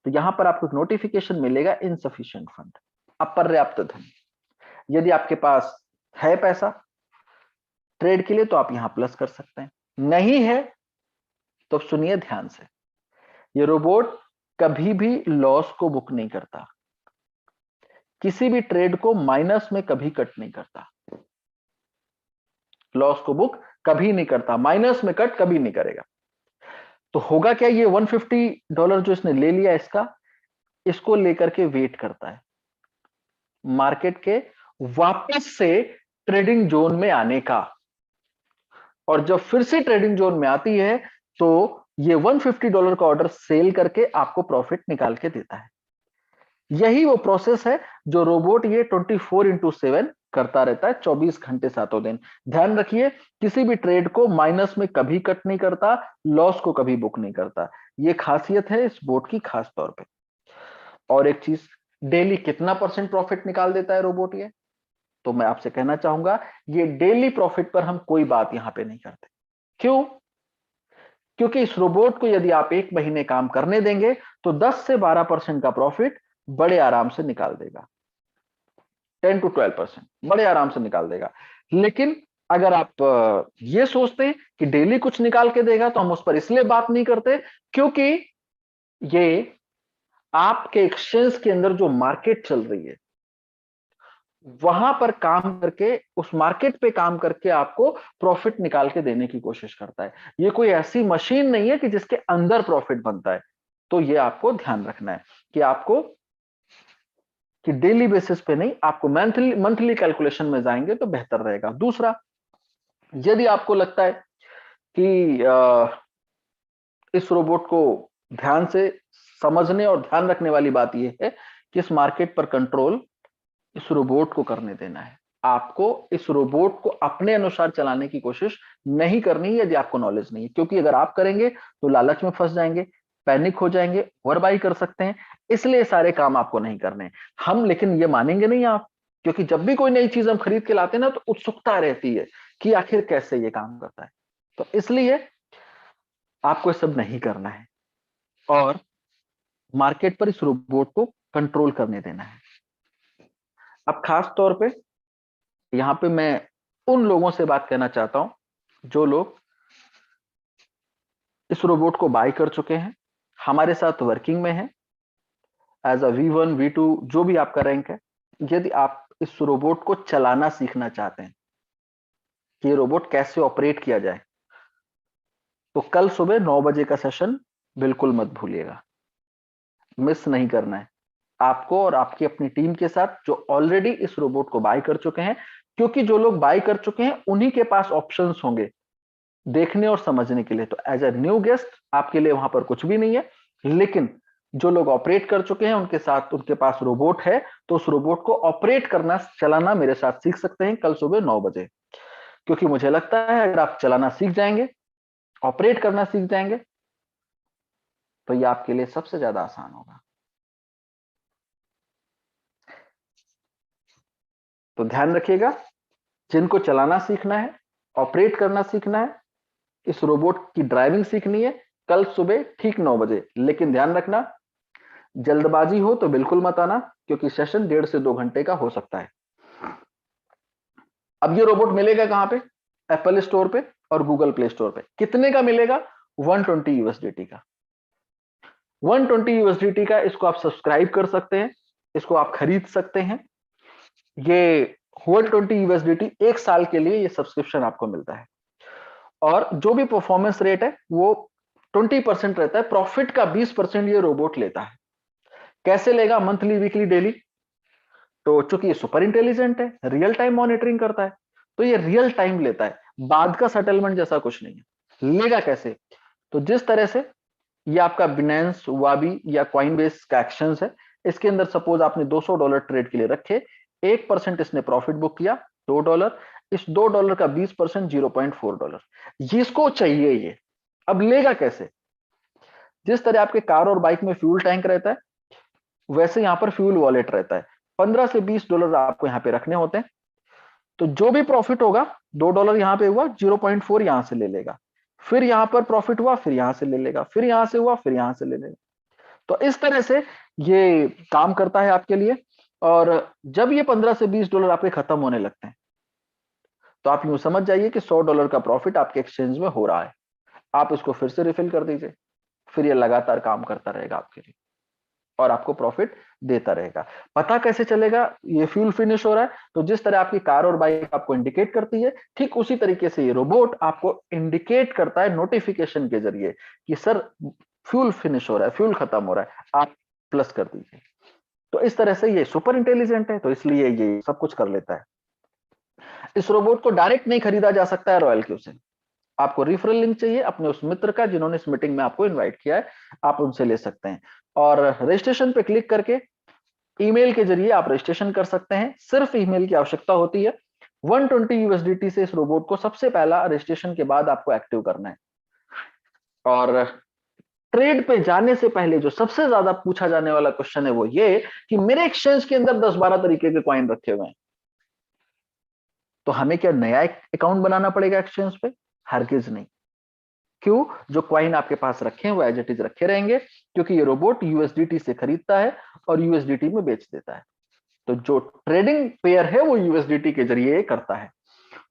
तो यहां पर आपको एक नोटिफिकेशन मिलेगा, इनसफिशिएंट फंड, अपर्याप्त धन। यदि आपके पास है पैसा ट्रेड के लिए तो आप यहां प्लस कर सकते हैं, नहीं है तो सुनिए ध्यान से, ये रोबोट कभी भी लॉस को बुक नहीं करता, किसी भी ट्रेड को माइनस में कभी कट नहीं करता, लॉस को बुक कभी नहीं करता, माइनस में कट कभी नहीं करेगा। तो होगा क्या? ये $150 जो इसने ले लिया, इसको लेकर के वेट करता है मार्केट के वापस से ट्रेडिंग जोन में आने का, और जब फिर से ट्रेडिंग जोन में आती है तो ये $150 का ऑर्डर सेल करके आपको प्रॉफिट निकाल के देता है। यही वो प्रोसेस है जो रोबोट ये 24/7 करता रहता है, 24 घंटे 7 दिन। ध्यान रखिए, किसी भी ट्रेड को माइनस में कभी कट नहीं करता, लॉस को कभी बुक नहीं करता। ये खासियत है इस बोट की खास तौर पे। और एक चीज, डेली कितना % प्रॉफिट निकाल देता है रोबोट ये? तो मैं आपसे कहना चाहूंगा, ये डेली प्रॉफिट पर हम कोई बात यहां पे नहीं करते। क्यों? क्योंकि इस रोबोट को यदि आप 1 महीने काम करने देंगे तो 10 से 12% का प्रॉफिट बड़े आराम से निकाल देगा, 10 to 12% बड़े आराम से निकाल देगा। लेकिन अगर आप ये सोचते हैं कि डेली कुछ निकाल के देगा, तो हम उस पर इसलिए बात नहीं करते क्योंकि ये आपके एक्सचेंज के अंदर जो मार्केट चल रही है, वहां पर काम करके, उस मार्केट पे काम करके आपको प्रॉफिट निकाल के देने की कोशिश करता है। ये कोई ऐसी मशीन नहीं है कि जिसके अंदर प्रॉफिट बनता है। तो ये आपको ध्यान रखना है कि आपको कि डेली बेसिस पे नहीं, आपको मंथली कैलकुलेशन में जाएंगे तो बेहतर रहेगा। दूसरा, यदि आपको लगता है कि इस रोबोट को ध्यान से समझने और ध्यान रखने वाली बात यह है कि इस मार्केट पर कंट्रोल इस रोबोट को करने देना है। आपको इस रोबोट को अपने अनुसार चलाने की कोशिश नहीं करनी है यदि आपको नॉलेज नहीं है, क्योंकि अगर आप करेंगे तो लालच में फंस जाएंगे, पैनिक हो जाएंगे, ओवरबाई कर सकते हैं। इसलिए सारे काम आपको नहीं करने हम, लेकिन ये मानेंगे नहीं आप, क्योंकि जब भी कोई नई चीज हम खरीद के लाते हैं ना तो उत्सुकता रहती है कि आखिर कैसे ये काम करता है। तो इसलिए आपको सब नहीं करना है और मार्केट पर इस रोबोट को कंट्रोल करने देना है। अब खास तौर पे यहां पे मैं उन लोगों से बात करना चाहता हूं जो लोग इस रोबोट को बाय कर चुके हैं, हमारे साथ वर्किंग में है एज अ V1 V2 जो भी आपका रैंक है। यदि आप इस रोबोट को चलाना सीखना चाहते हैं कि ये रोबोट कैसे ऑपरेट किया जाए, तो कल सुबह 9 बजे का सेशन बिल्कुल मत भूलिएगा, मिस नहीं करना है आपको और आपकी अपनी टीम के साथ जो ऑलरेडी इस रोबोट को बाय कर चुके हैं, क्योंकि जो लोग बाय कर चुके हैं उन्हीं के पास ऑप्शंस होंगे देखने और समझने के लिए। तो एज अ न्यू गेस्ट आपके लिए वहां पर कुछ भी नहीं है, लेकिन जो लोग ऑपरेट कर चुके हैं उनके साथ उनके पास रोबोट है, तो उस रोबोट को ऑपरेट करना चलाना मेरे साथ सीख सकते हैं कल सुबह 9 बजे। क्योंकि मुझे लगता है अगर आप चलाना सीख जाएंगे, ऑपरेट करना सीख जाएंगे, तो ये आपके लिए सबसे ज्यादा आसान होगा। तो ध्यान रखिएगा, जिनको चलाना सीखना है, ऑपरेट करना सीखना है, इस रोबोट की ड्राइविंग सीखनी है, कल सुबह ठीक 9 बजे। लेकिन ध्यान रखना, जल्दबाजी हो तो बिल्कुल मत आना, क्योंकि सेशन 1.5 से 2 घंटे का हो सकता है। अब ये रोबोट मिलेगा कहां पे? एप्पल स्टोर पे और गूगल प्ले स्टोर पे। कितने का मिलेगा? 120 USDT का। 120 USDT का इसको आप सब्सक्राइब कर सकते हैं, इसको आप खरीद सकते हैं। ये 120 USDT 1 साल के लिए ये सब्सक्रिप्शन आपको मिलता है और जो भी परफॉर्मेंस रेट है वो 20% रहता है। प्रॉफिट का 20% ये रोबोट लेता है। कैसे लेगा? Monthly, weekly, daily? तो चूंकि ये सुपर इंटेलिजेंट है, रियल टाइम मॉनिटरिंग करता है, तो ये रियल टाइम लेता है, बाद का सेटलमेंट जैसा कुछ नहीं है। लेगा कैसे? तो जिस तरह से ये आपका बिनेंस, वाबी या कॉइनबेस का एक्शंस है, इसके अंदर सपोज आपने $200 ट्रेड के लिए रखे, 1% इसने प्रॉफिट बुक किया, $2। इस $2 का 20% $0.4। जिसको चाहिए ये अब लेगा कैसे? जिस तरह आपके कार और बाइक में फ्यूल टैंक रहता है, वैसे यहां पर फ्यूल वॉलेट रहता है। $15 से $20 आपको यहां पे रखने होते हैं। तो जो भी प्रॉफिट होगा, $2 यहां पे हुआ, 0.4 यहां से ले लेगा, फिर यहां पर प्रॉफिट हुआ, फिर यहां से ले लेगा, फिर यहां से हुआ, फिर यहां से ले लेगा। तो इस तरह से ये काम करता है आपके लिए। और जब ये $15 से $20 आपके खत्म होने लगते हैं, तो आप यूं समझ जाइए कि $100 का प्रॉफिट आपके एक्सचेंज में हो रहा है। आप इसको फिर से रिफिल कर दीजिए, फिर ये लगातार काम करता रहेगा आपके लिए और आपको प्रॉफिट देता रहेगा। पता कैसे चलेगा ये फ्यूल फिनिश हो रहा है? तो जिस तरह आपकी कार और बाइक आपको इंडिकेट करती है, ठीक उसी तरीके से ये रोबोट आपको इंडिकेट करता है नोटिफिकेशन के जरिए कि सर फ्यूल फिनिश हो रहा है, फ्यूल खत्म हो रहा है, आप प्लस कर दीजिए। तो इस तरह से ये सुपर इंटेलिजेंट है, तो इसलिए ये सब कुछ कर लेता है। इस रोबोट को डायरेक्ट नहीं खरीदा जा सकता है रॉयल क्यू से। आपको रेफरल लिंक चाहिए अपने उस मित्र का जिन्होंने इस मीटिंग में आपको इनवाइट किया है, आप उनसे ले सकते हैं। और रजिस्ट्रेशन पे क्लिक करके ईमेल के जरिए आप रजिस्ट्रेशन कर सकते हैं। सिर्फ ईमेल की आवश्यकता होती है। 120 USDT से इस रोबोट को सबसे पहला रजिस्ट्रेशन के बाद आपको एक्टिव करना है। और ट्रेड पे जाने से पहले जो सबसे ज्यादा पूछा जाने वाला क्वेश्चन है वो ये कि मेरे एक्सचेंज के अंदर 10-12 तरीके के कॉइन रखे हुए हैं, तो हमें क्या नया अकाउंट बनाना पड़ेगा एक्सचेंज पे? हरगिज नहीं। क्यों? जो कॉइन आपके पास रखे हैं वो एज इट इज रखे रहेंगे, क्योंकि ये रोबोट USDT से खरीदता है और USDT में बेच देता है। तो जो ट्रेडिंग पेयर है वो USDT के जरिए करता है।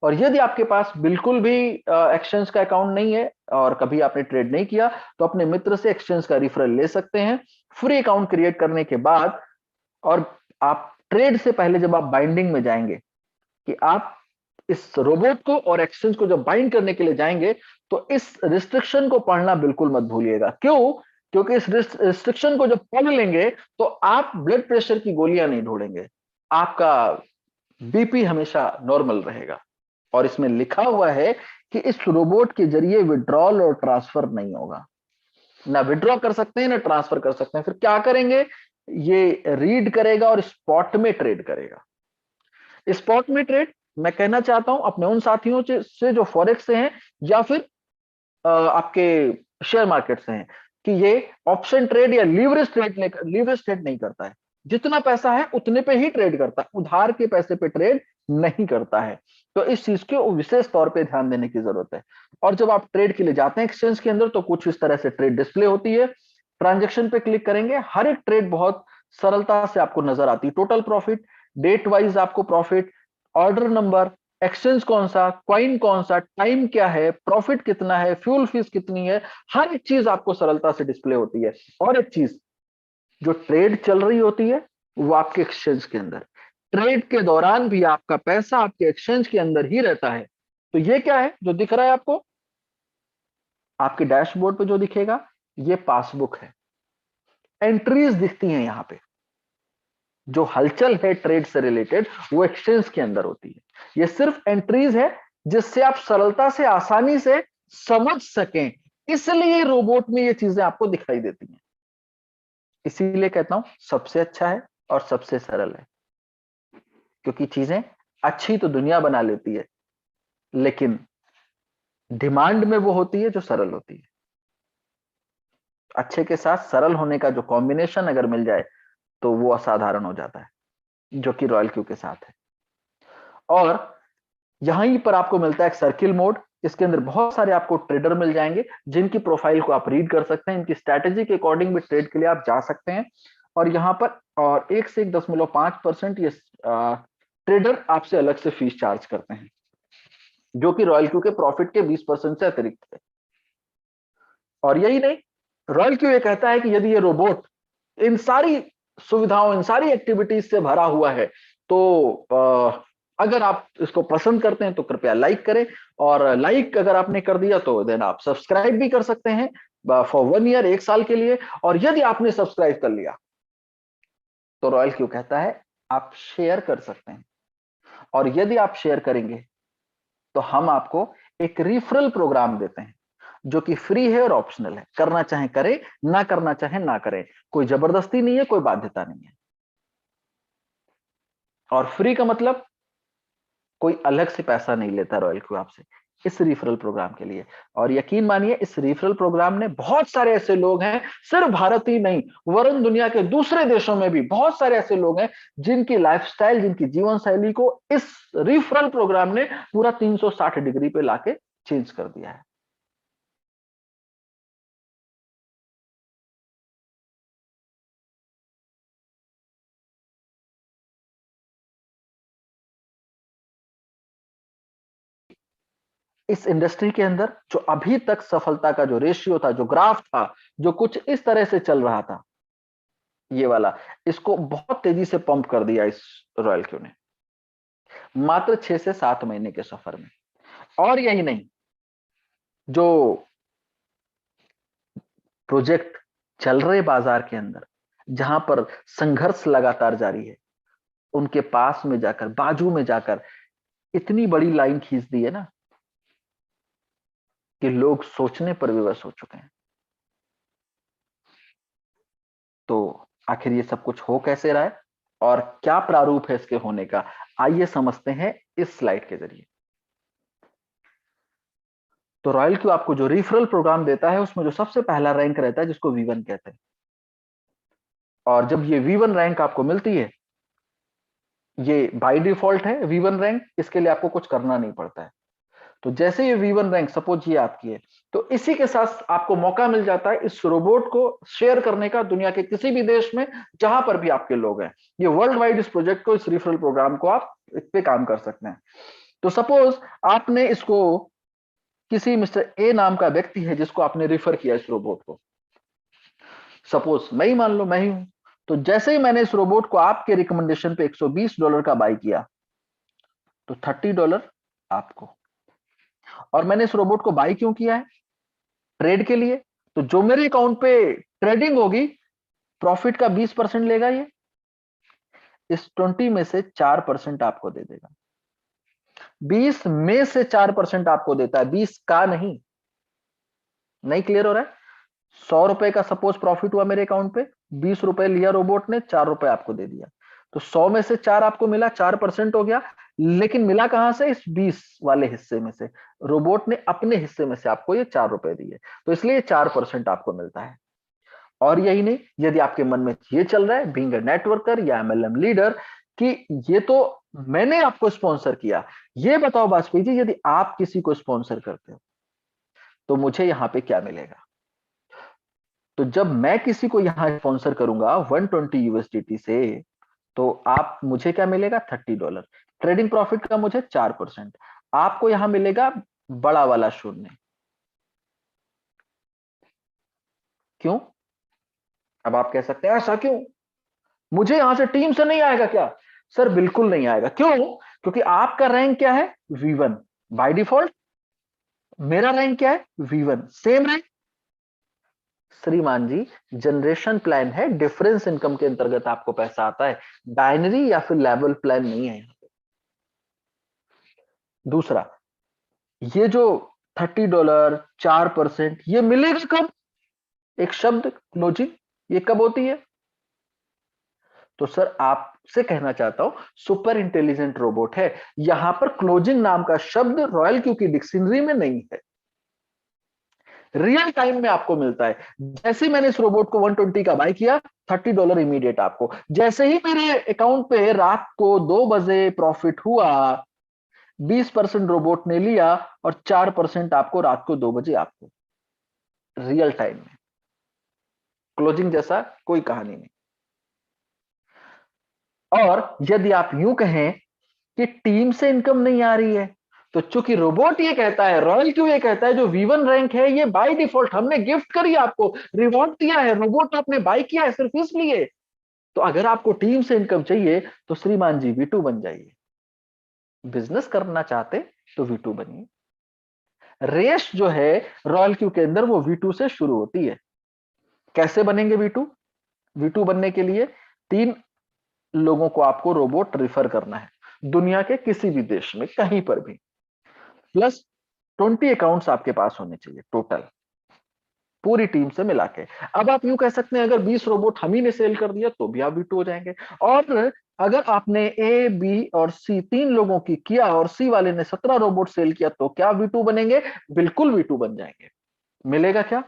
और यदि आपके पास बिल्कुल भी एक्सचेंज का अकाउंट नहीं है और कभी आपने ट्रेड नहीं किया, तो अपने मित्र से एक्सचेंज का रेफरल ले सकते हैं फ्री अकाउंट क्रिएट करने के बाद। और आप ट्रेड से पहले जब आप बाइंडिंग में जाएंगे कि आप इस रोबोट को और एक्सचेंज को जब बाइंड करने के लिए जाएंगे, तो इस रिस्ट्रिक्शन को पढ़ना बिल्कुल मत भूलिएगा। क्यों? क्योंकि इस रिस्ट्रिक्शन को जब पढ़ लेंगे तो आप ब्लड प्रेशर की गोलियां नहीं ढूंढेंगे, आपका बीपी हमेशा नॉर्मल रहेगा। और इसमें लिखा हुआ है कि इस रोबोट के जरिए विड्रॉल और ट्रांसफर नहीं होगा, ना विड्रॉ कर सकते हैं ना ट्रांसफर कर सकते हैं। फिर क्या करेंगे, ये रीड करेगा और स्पॉट में ट्रेड करेगा। स्पॉट में ट्रेड मैं कहना चाहता हूं अपने उन साथियों से जो फॉरेक्स से हैं या फिर आपके शेयर मार्केट से हैं, कि ये ऑप्शन ट्रेड या लीवरेज ट्रेड नहीं करता है। जितना पैसा है उतने पे ही ट्रेड करता है, उधार के पैसे पे ट्रेड नहीं करता है। तो इस चीज के विशेष तौर पे ध्यान देने की जरूरत है। और जब आप ट्रेड के लिए जाते हैं एक्सचेंज के अंदर, तो कुछ इस तरह से ट्रेड डिस्प्ले होती है। ट्रांजेक्शन पे क्लिक करेंगे, हर एक ट्रेड बहुत सरलता से आपको नजर आती है। टोटल प्रॉफिट, डेट वाइज आपको प्रॉफिट, ऑर्डर नंबर, एक्सचेंज कौन सा, क्वाइन कौन सा, टाइम क्या है, प्रॉफिट कितना है, फ्यूल फीस कितनी है, हर एक चीज आपको सरलता से डिस्प्ले होती है। और एक चीज, जो ट्रेड चल रही होती है वो आपके एक्सचेंज के अंदर, ट्रेड के दौरान भी आपका पैसा आपके एक्सचेंज के अंदर ही रहता है। तो ये क्या है जो दिख रहा है आपको, आपके डैशबोर्ड पे जो दिखेगा ये पासबुक है। एंट्रीज दिखती हैं यहां पे, जो हलचल है ट्रेड से रिलेटेड वो एक्सचेंज के अंदर होती है। ये सिर्फ एंट्रीज है जिससे आप सरलता से आसानी से समझ सकें, इसलिए रोबोट में ये चीजें आपको दिखाई देती हैं। इसीलिए कहता हूं सबसे अच्छा है और सबसे सरल है, क्योंकि चीजें अच्छी तो दुनिया बना लेती है, लेकिन डिमांड में वो होती है जो सरल होती है। अच्छे के साथ सरल होने का जो कॉम्बिनेशन अगर मिल जाए तो वो असाधारण हो जाता है, जो कि रॉयल क्यू के साथ है। और यहीं पर आपको मिलता है एक सर्किल मोड। इसके अंदर बहुत सारे आपको ट्रेडर मिल जाएंगे जिनकी प्रोफाइल को आप रीड कर सकते हैं, इनकी स्ट्रैटेजी के अकॉर्डिंग भी ट्रेड के लिए आप जा सकते हैं। और यहाँ पर और 1 से 1.5% ये ट्रेडर आपसे अलग से फीस चार्ज करते हैं, जो कि रॉयल क्यू के प्रॉफिट के 20% से अतिरिक्त है। और यही नहीं, रॉयल क्यू ये कहता है कि यदि ये रोबोट इन सारी सुविधाओं, इन सारी एक्टिविटीज से भरा हुआ है, तो अगर आप इसको पसंद करते हैं तो कृपया लाइक करें। और लाइक अगर आपने कर दिया तो देन आप सब्सक्राइब भी कर सकते हैं फॉर 1 ईयर, 1 साल के लिए। और यदि आपने सब्सक्राइब कर लिया तो रॉयल क्यू कहता है आप शेयर कर सकते हैं। और यदि आप शेयर करेंगे तो हम आपको एक रिफरल प्रोग्राम देते हैं, जो कि फ्री है और ऑप्शनल है। करना चाहे करें, ना करना चाहे ना करें, कोई जबरदस्ती नहीं है, कोई बाध्यता नहीं है। और फ्री का मतलब कोई अलग से पैसा नहीं लेता रॉयल क्यू आपसे इस रिफरल प्रोग्राम के लिए। और यकीन मानिए इस रिफरल प्रोग्राम ने बहुत सारे ऐसे लोग हैं, सिर्फ भारत ही नहीं वरन दुनिया के दूसरे देशों में भी बहुत सारे ऐसे लोग हैं जिनकी लाइफस्टाइल, जिनकी जीवन शैली को इस रिफरल प्रोग्राम ने पूरा 360 डिग्री पे लाके चेंज कर दिया है। इस इंडस्ट्री के अंदर जो अभी तक सफलता का जो रेशियो था, जो ग्राफ था, जो कुछ इस तरह से चल रहा था, ये वाला, इसको बहुत तेजी से पंप कर दिया इस रॉयल क्यू ने, मात्र 6 से 7 महीने के सफर में। और यही नहीं, जो प्रोजेक्ट चल रहे बाजार के अंदर, जहां पर संघर्ष लगातार जारी है, उनके पास में जाकर, बाजू में जाकर इतनी बड़ी लाइन खींच दी है ना कि लोग सोचने पर विवश हो चुके हैं। तो आखिर ये सब कुछ हो कैसे रहा है और क्या प्रारूप है इसके होने का, आइए समझते हैं इस स्लाइड के जरिए। तो रॉयल क्यू आपको जो रिफरल प्रोग्राम देता है उसमें जो सबसे पहला रैंक रहता है जिसको V1 कहते हैं। और जब ये V1 रैंक आपको मिलती है, ये बाय डिफॉल्ट है V1 रैंक, इसके लिए आपको कुछ करना नहीं पड़ता है। तो जैसे ये V1 रैंक सपोज ये आपकी है, तो इसी के साथ आपको मौका मिल जाता है इस रोबोट को शेयर करने का दुनिया के किसी भी देश में जहां पर भी आपके लोग हैं। ये वर्ल्ड वाइड इस प्रोजेक्ट को, इस रिफरल प्रोग्राम को आप इस पे काम कर सकते हैं। तो सपोज आपने इसको, किसी मिस्टर ए नाम का व्यक्ति है जिसको आपने रिफर किया इस रोबोट को, सपोज मैं ही, मान लो मैं ही हूं। तो जैसे ही मैंने इस रोबोट को आपके रिकमेंडेशन पे $120 का बाई किया, तो $30 आपको। और मैंने इस रोबोट को बाई क्यों किया है? ट्रेड के लिए। तो जो मेरे अकाउंट पे ट्रेडिंग होगी, प्रॉफिट का 20% लेगा ये, इस 20 में से 4% आपको दे देगा। 20 में से 4% आपको देता है, 20 का नहीं। नहीं क्लियर हो रहा है? 100 रुपए का सपोज प्रॉफिट हुआ मेरे अकाउंट पे, 20 रुपए लिया रोबोट ने, 4 रुपए आपको दे दिया, तो 100 में से 4 आपको मिला, 4% हो गया। लेकिन मिला कहां से? इस 20 वाले हिस्से में से। रोबोट ने अपने हिस्से में से आपको ये 4 रुपए दिए, तो इसलिए 4% आपको मिलता है। और यही नहीं, यदि आपके मन में ये चल रहा है बीइंग अ नेटवर्कर या एमएलएम लीडर कि ये तो मैंने आपको स्पॉन्सर किया, ये बताओ वाजपेयी जी, यदि आप किसी को स्पॉन्सर करते हो तो मुझे यहां पे क्या मिलेगा? तो जब मैं किसी को यहां स्पॉन्सर करूंगा 120 यूएसडीटी से, तो आप मुझे क्या मिलेगा? $30। ट्रेडिंग प्रॉफिट का मुझे 4%, आपको यहां मिलेगा बड़ा वाला शून्य। क्यों? अब आप कह सकते हैं ऐसा क्यों, मुझे यहां से टीम से नहीं आएगा क्या? सर बिल्कुल नहीं आएगा। क्यों? क्योंकि आपका रैंक क्या है? V1 by default. मेरा रैंक क्या है? V1, same rank. श्रीमान जी, जनरेशन प्लान है, डिफरेंस इनकम के अंतर्गत आपको पैसा आता है, बाइनरी या फिर लेवल प्लान नहीं है यहां पे। दूसरा, ये जो $30 4% ये मिलेगा कब? एक शब्द क्लोजिंग, ये कब होती है? तो सर आपसे कहना चाहता हूं, सुपर इंटेलिजेंट रोबोट है, यहां पर क्लोजिंग नाम का शब्द रॉयल क्यू की डिक्शनरी में नहीं है। रियल टाइम में आपको मिलता है। जैसे मैंने इस रोबोट को 120 का बाय किया, $30 इमीडिएट आपको। जैसे ही मेरे अकाउंट पे रात को 2 बजे प्रॉफिट हुआ, 20% रोबोट ने लिया और 4% आपको रात को 2 बजे आपको, रियल टाइम में। क्लोजिंग जैसा कोई कहानी नहीं। और यदि आप यूं कहें कि टीम से इनकम नहीं आ रही है, तो चूंकि रोबोट ये कहता है, रॉयल क्यू ये कहता है, जो V1 रैंक है ये बाय डिफॉल्ट हमने गिफ्ट करी, आपको रिवॉर्ड दिया है, रोबोट आपने बाय किया है सिर्फ इसलिए। तो अगर आपको टीम से इनकम चाहिए तो श्रीमान जी V2 बन जाइए। बिजनेस करना चाहते तो V2 बनिए। रेस जो है रॉयल क्यू के अंदर वो V2 से शुरू होती है। कैसे बनेंगे V2? V2 बनने के लिए 3 लोगों को आपको रोबोट रिफर करना है, दुनिया के किसी भी देश में कहीं पर भी, प्लस 20 अकाउंट्स आपके पास होने चाहिए टोटल, पूरी टीम से मिला के। अब आप यूं कह सकते हैं अगर 20 रोबोट हम ही ने सेल कर दिया तो भी आप V2 हो जाएंगे। और अगर आपने A, B और C 3 लोगों की किया और C वाले ने 17 रोबोट सेल किया तो क्या V2 बनेंगे? बिल्कुल V2 बन जाएंगे। मिलेगा क्या?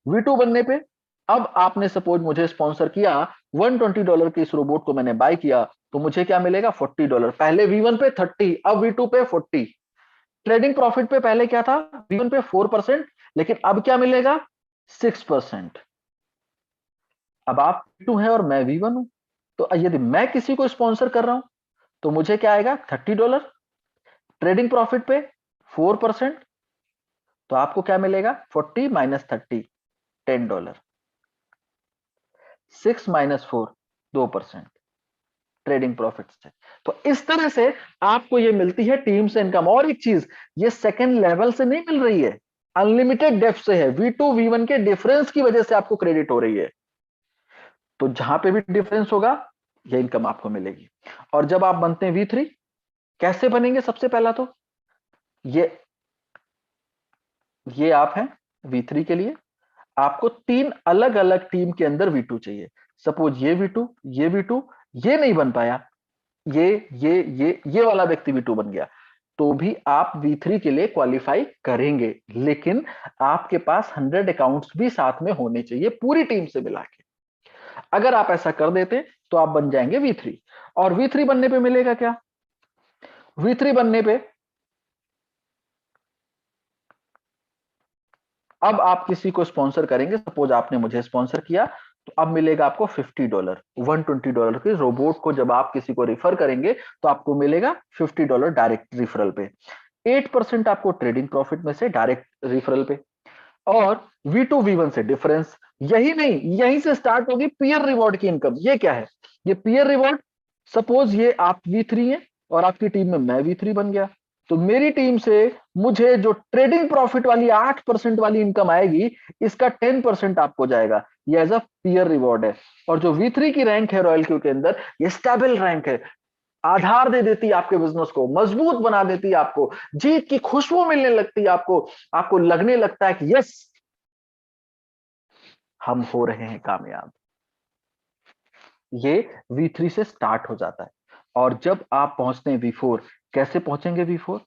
V2 बनने पे अब आपने सपोज मुझे स्पॉन्सर किया, $120 के इस रोबोट को मैंने बाय किया, तो मुझे क्या मिलेगा? $40। पहले V1 पे 30, अब V2 पे 40। ट्रेडिंग प्रॉफिट पे पहले क्या था? V1 पे 4%, लेकिन अब क्या मिलेगा? 6%। अब आप V2 है और मैं V1 हूं, तो यदि मैं किसी को स्पॉन्सर कर रहा हूं तो मुझे क्या आएगा? $30। ट्रेडिंग प्रॉफिट पे 4%, तो आपको क्या मिलेगा? 40 माइनस 30, $10। 6 माइनस 4, 2% ट्रेडिंग प्रॉफिट से। तो इस तरह से आपको ये मिलती है टीम से इनकम। और एक चीज, ये सेकंड लेवल से नहीं मिल रही है, अनलिमिटेड डेप्थ से है। V2 V1 के डिफरेंस की वजह से आपको क्रेडिट हो रही है। तो जहां पे भी डिफरेंस होगा ये इनकम आपको मिलेगी। और जब आप बनते हैं V3, कैसे बनेंगे? सबसे पहला तो ये आप हैं V3 के लिए, आपको 3 अलग अलग टीम के अंदर V2 चाहिए। सपोज ये V2, ये V2, ये नहीं बन पाया, ये वाला व्यक्ति V2 बन गया, तो भी आप V3 के लिए क्वालिफाई करेंगे। लेकिन आपके पास 100 अकाउंट्स भी साथ में होने चाहिए पूरी टीम से मिला के। अगर आप ऐसा कर देते तो आप बन जाएंगे V3। और V3 बनने पे मिलेगा क्या? V3 बनने पे अब आप किसी को स्पॉन्सर करेंगे, सपोज आपने मुझे स्पॉन्सर किया, तो अब मिलेगा आपको $50। $120 के रोबोट को जब आप किसी को रिफर करेंगे तो आपको मिलेगा $50 डायरेक्ट रिफरल पे। 8% आपको ट्रेडिंग प्रॉफिट में से डायरेक्ट रिफरल पे, और V2 V1 से डिफरेंस। यही नहीं, यहीं से स्टार्ट होगी पीयर रिवॉर्ड की इनकम। ये क्या है? ये पीयर रिवॉर्ड, सपोज ये आप V3 है और आपकी टीम में मैं V3 बन गया, तो मेरी टीम से मुझे जो ट्रेडिंग प्रॉफिट वाली 8% वाली इनकम आएगी, इसका 10% आपको जाएगा। ये एज अ पीयर रिवॉर्ड है। और जो V3 की रैंक है रॉयल क्यू के अंदर, ये स्टेबल रैंक है। आधार दे देती है आपके बिजनेस को, मजबूत बना देती है आपको, जीत की खुशबू मिलने लगती है आपको, आपको लगने लगता है कि यस, हम हो रहे हैं कामयाब। ये V3 से स्टार्ट हो जाता है। और जब आप पहुंचते हैं V4, कैसे पहुंचेंगे V4?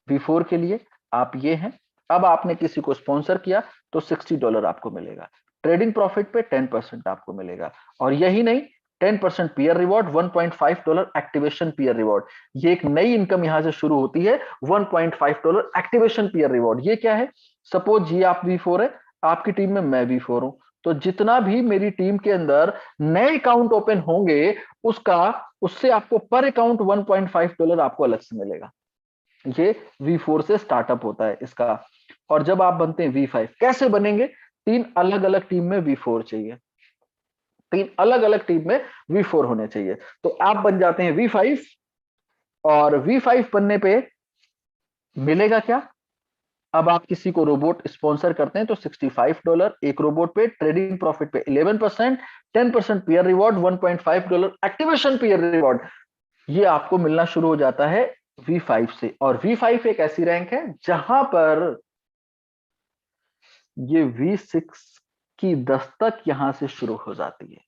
V4 के लिए आप ये हैं, अब आपने किसी को स्पॉन्सर किया तो $60 आपको मिलेगा, ट्रेडिंग प्रॉफिट पे 10% आपको मिलेगा, और यही नहीं, 10% peer reward, $1.5 activation peer reward. ये एक नई इनकम यहां से शुरू होती है, $1.5 एक्टिवेशन पीयर रिवॉर्ड। ये क्या है? सपोज ये आप V4 है, आपकी टीम में मैं V4 हूं, तो जितना भी मेरी टीम के अंदर नए अकाउंट ओपन होंगे, उससे आपको पर अकाउंट $1.5 आपको अलग से मिलेगा। ये V4 से स्टार्टअप होता है इसका। और जब आप बनते हैं V5, कैसे बनेंगे? 3 अलग अलग टीम में V4 चाहिए, 3 अलग अलग टीम में V4 होने चाहिए, तो आप बन जाते हैं V5। और V5 बनने पे मिलेगा क्या? अब आप किसी को रोबोट स्पॉन्सर करते हैं तो $65 एक रोबोट पे, ट्रेडिंग प्रॉफिट पे 11%, 10% peer reward, $1.5 activation peer reward. ये आपको मिलना शुरू हो जाता है V5 से। और V5 एक ऐसी रैंक है जहां पर ये V6 की दस्तक यहां से शुरू हो जाती है,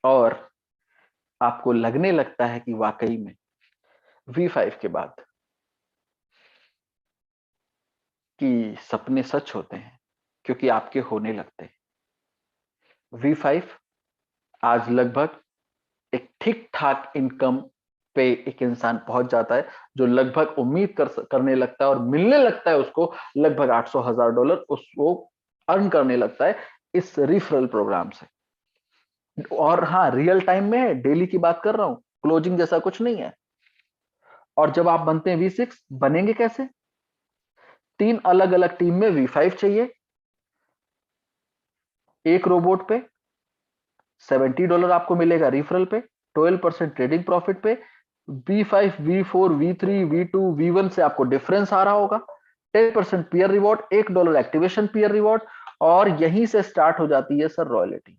और आपको लगने लगता है कि वाकई में V5 के बाद कि सपने सच होते हैं, क्योंकि आपके होने लगते हैं। V5 आज लगभग एक ठीक ठाक इनकम पे एक इंसान पहुंच जाता है, जो लगभग उम्मीद करने लगता है और मिलने लगता है उसको लगभग $800,000 उसको अर्न करने लगता है इस रिफरल प्रोग्राम से। और हाँ, रियल टाइम में है, डेली की बात कर रहा हूं, क्लोजिंग जैसा कुछ नहीं है। और जब आप बनते हैं V6, बनेंगे कैसे? 3 अलग अलग टीम में V5 चाहिए, एक रोबोट पे $70 आपको मिलेगा रिफरल पे, 12% ट्रेडिंग प्रॉफिट पे। V5, V4, V3, V2, V1 से आपको डिफरेंस आ रहा होगा, 10% peer reward, $1 activation peer reward. और यहीं से स्टार्ट हो जाती है सर रॉयल्टी।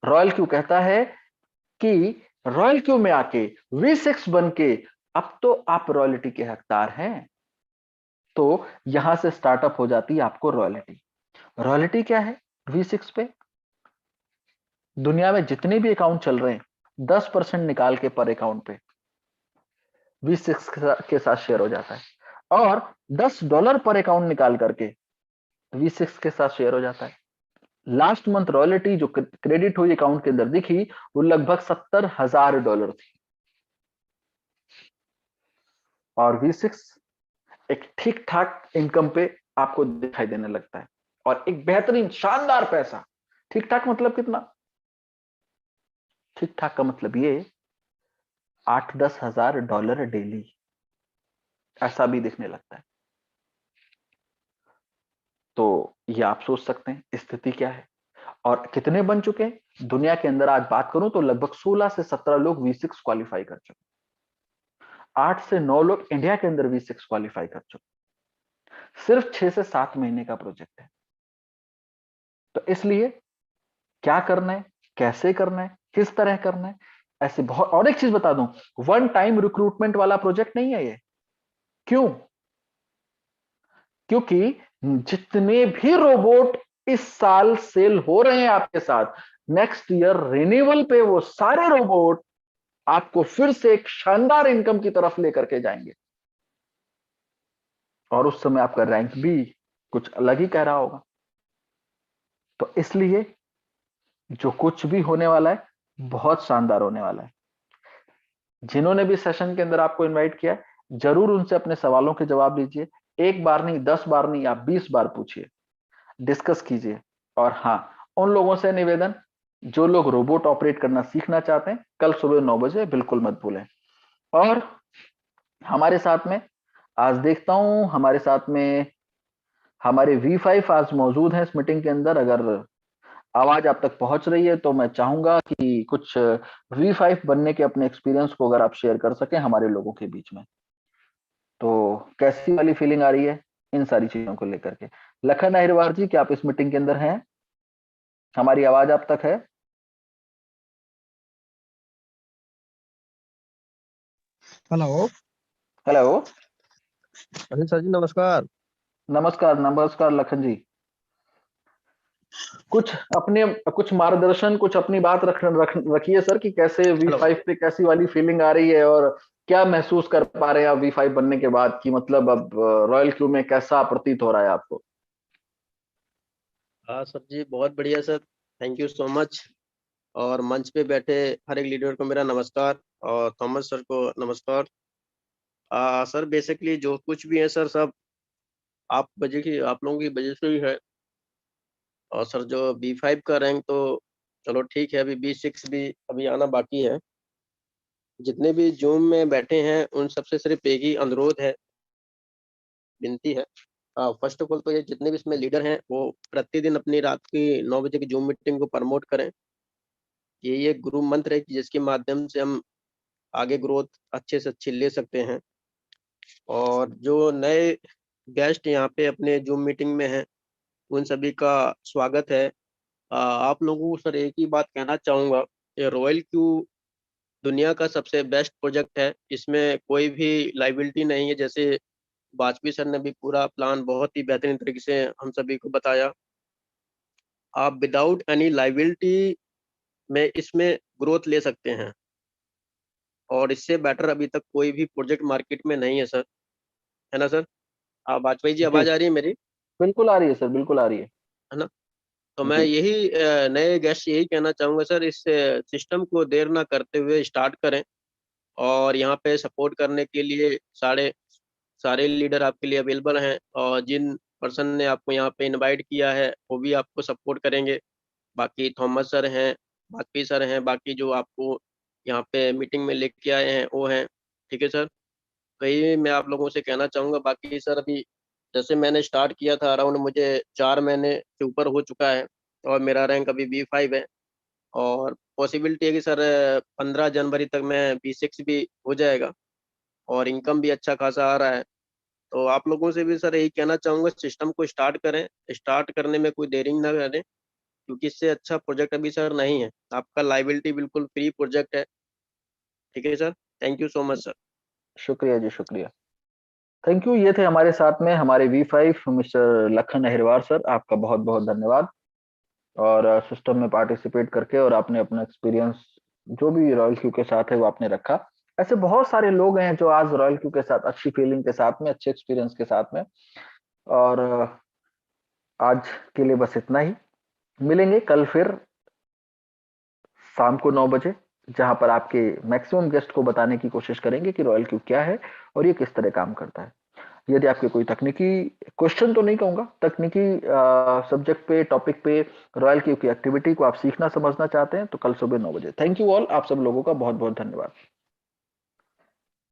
रॉयल क्यों कहता है कि रॉयल क्यों में आके V6 बन के अब तो आप रॉयल्टी के हकदार हैं। तो यहां से स्टार्टअप हो जाती है आपको रॉयल्टी। रॉयल्टी क्या है? V6 पे दुनिया में जितने भी अकाउंट चल रहे हैं, 10% निकाल के पर अकाउंट पे V6 के साथ शेयर हो जाता है, और $10 पर अकाउंट निकाल करके V6 के साथ शेयर हो जाता है। लास्ट मंथ रॉयल्टी जो क्रेडिट हुई अकाउंट के अंदर दिखी, वो लगभग $70,000 थी। और V6 एक ठीक ठाक इनकम पे आपको दिखाई देने लगता है, और एक बेहतरीन शानदार पैसा। ठीक ठाक मतलब कितना? ठीक ठाक का मतलब ये $8-10,000 डेली, ऐसा भी दिखने लगता है। तो ये आप सोच सकते हैं स्थिति क्या है। और कितने बन चुके हैं दुनिया के अंदर? आज बात करूं तो लगभग 16 से 17 लोग V6 क्वालिफाई कर चुके, 8 से 9 लोग इंडिया के अंदर V6 क्वालिफाई कर चुके। सिर्फ 6 से 7 महीने का प्रोजेक्ट है। तो इसलिए क्या करना है, कैसे करना है, किस तरह करना है, ऐसे बहुत। और एक चीज बता दूं, वन टाइम रिक्रूटमेंट वाला प्रोजेक्ट नहीं है ये। क्यों? क्योंकि जितने भी रोबोट इस साल सेल हो रहे हैं आपके साथ, नेक्स्ट ईयर रिन्यूअल पे वो सारे रोबोट आपको फिर से एक शानदार इनकम की तरफ लेकर के जाएंगे। और उस समय आपका रैंक भी कुछ अलग ही कह रहा होगा। तो इसलिए जो कुछ भी होने वाला है, बहुत शानदार होने वाला है। जिन्होंने भी सेशन के अंदर आपको इनवाइट किया है, जरूर उनसे अपने सवालों के जवाब लीजिए। एक बार नहीं, 10 बार नहीं, आप 20 बार पूछिए, डिस्कस कीजिए। और हाँ, उन लोगों से निवेदन, जो लोग रोबोट ऑपरेट करना सीखना चाहते हैं, कल सुबह 9 बजे बिल्कुल मत भूलें। और हमारे साथ में आज देखता हूं, हमारे साथ में हमारे V5 आज मौजूद हैं इस मीटिंग के अंदर। अगर आवाज आप तक पहुंच रही है तो मैं चाहूंगा कि कुछ V5 बनने के अपने एक्सपीरियंस को अगर आप शेयर कर सकें हमारे लोगों के बीच में। तो कैसी वाली फीलिंग आ रही है इन सारी चीजों को लेकर के? लखन अहिरवार जी, क्या आप इस मीटिंग के अंदर हैं? हमारी आवाज आप तक है? हेलो। हेलो। अनिल सर जी नमस्कार। नमस्कार नमस्कार लखन जी। कुछ अपने कुछ मार्गदर्शन, कुछ अपनी बात रखिए सर कि कैसे हेलो। V5 पे कैसी वाली फीलिंग आ रही है और क्या महसूस कर पा रहे हैं आप V5 बनने के बाद, कि मतलब अब रॉयल क्यू में कैसा प्रतीत हो रहा है आपको? हाँ सर जी, बहुत बढ़िया sir. Thank you so much. और मंच पे बैठे हर एक लीडर को मेरा नमस्कार, और थॉमस सर को नमस्कार। सर बेसिकली जो कुछ भी है सर, सब आप लोगों की वजह से ही है। और सर जो B5 का रैंक तो चलो ठीक है, अभी B6 भी अभी आना बाकी है। जितने भी जूम में बैठे हैं उन सबसे सिर्फ एक ही अनुरोध है, विनती है। फर्स्ट ऑफ ऑल तो ये जितने भी इसमें लीडर हैं वो प्रतिदिन अपनी रात की 9 बजे की जूम मीटिंग को प्रमोट करें। ये गुरु मंत्र है कि जिसके माध्यम से हम आगे ग्रोथ अच्छे से अच्छी ले सकते हैं। और जो नए गेस्ट यहाँ पे अपने जूम मीटिंग में हैं उन सभी का स्वागत है। आप लोगों को सर एक ही बात कहना चाहूँगा, ये रॉयल क्यू दुनिया का सबसे बेस्ट प्रोजेक्ट है। इसमें कोई भी लाइबिलिटी नहीं है। जैसे वाजपेयी सर ने भी पूरा प्लान बहुत ही बेहतरीन तरीके से हम सभी को बताया। आप विदाउट एनी लाइबिलिटी में इसमें ग्रोथ ले सकते हैं, और इससे बेटर अभी तक कोई भी प्रोजेक्ट मार्केट में नहीं है सर। है ना सर? वाजपेयी जी, जी आवाज आ रही है मेरी? बिल्कुल आ रही है सर, बिल्कुल आ रही है। है ना? तो मैं जी यही नए गेस्ट यही कहना चाहूंगा सर, इस सिस्टम को देर ना करते हुए स्टार्ट करें। और यहाँ पे सपोर्ट करने के लिए सारे सारे लीडर आपके लिए अवेलेबल हैं, और जिन पर्सन ने आपको यहाँ पे इनवाइट किया है वो भी आपको सपोर्ट करेंगे। बाकी थॉमस सर हैं, वाजपेयी सर हैं, बाकी जो आपको यहाँ पे मीटिंग में लेके आए हैं वो हैं। ठीक है सर? तो यही मैं आप लोगों से कहना चाहूँगा। बाकी सर अभी जैसे मैंने स्टार्ट किया था, अराउंड मुझे 4 महीने से ऊपर हो चुका है, और मेरा रैंक अभी B5 है। और पॉसिबिलिटी है कि सर 15 जनवरी तक मैं B6 भी हो जाएगा, और इनकम भी अच्छा खासा आ रहा है। तो आप लोगों से भी सर यही कहना चाहूँगा, सिस्टम को स्टार्ट करें। स्टार्ट करने में कोई देरी ना करें, क्योंकि इससे अच्छा प्रोजेक्ट अभी सर नहीं है। आपका लाइबिलिटी बिल्कुल फ्री प्रोजेक्ट है। ठीक है sir? Thank you so much sir. शुक्रिया जी, शुक्रिया। Thank you. ये थे हमारे साथ में हमारे V5 mister Lakhan Ahirwar sir, आपका बहुत बहुत धन्यवाद। और सिस्टम में पार्टिसिपेट करके और आपने अपना एक्सपीरियंस जो भी रॉयल क्यू के साथ है वो आपने रखा। ऐसे बहुत सारे लोग हैं जो आज रॉयल क्यू के साथ अच्छी फीलिंग के साथ में, अच्छे एक्सपीरियंस के साथ में। और आज के लिए बस इतना ही। मिलेंगे कल फिर शाम को 9 बजे, जहां पर आपके मैक्सिमम गेस्ट को बताने की कोशिश करेंगे कि रॉयल क्यू क्या है और ये किस तरह काम करता है। यदि आपके कोई तकनीकी क्वेश्चन, तो नहीं कहूंगा, तकनीकी सब्जेक्ट पे, टॉपिक पे, रॉयल क्यू की एक्टिविटी को आप सीखना समझना चाहते हैं, तो कल सुबह 9 बजे। थैंक यू ऑल, आप सब लोगों का बहुत बहुत धन्यवाद।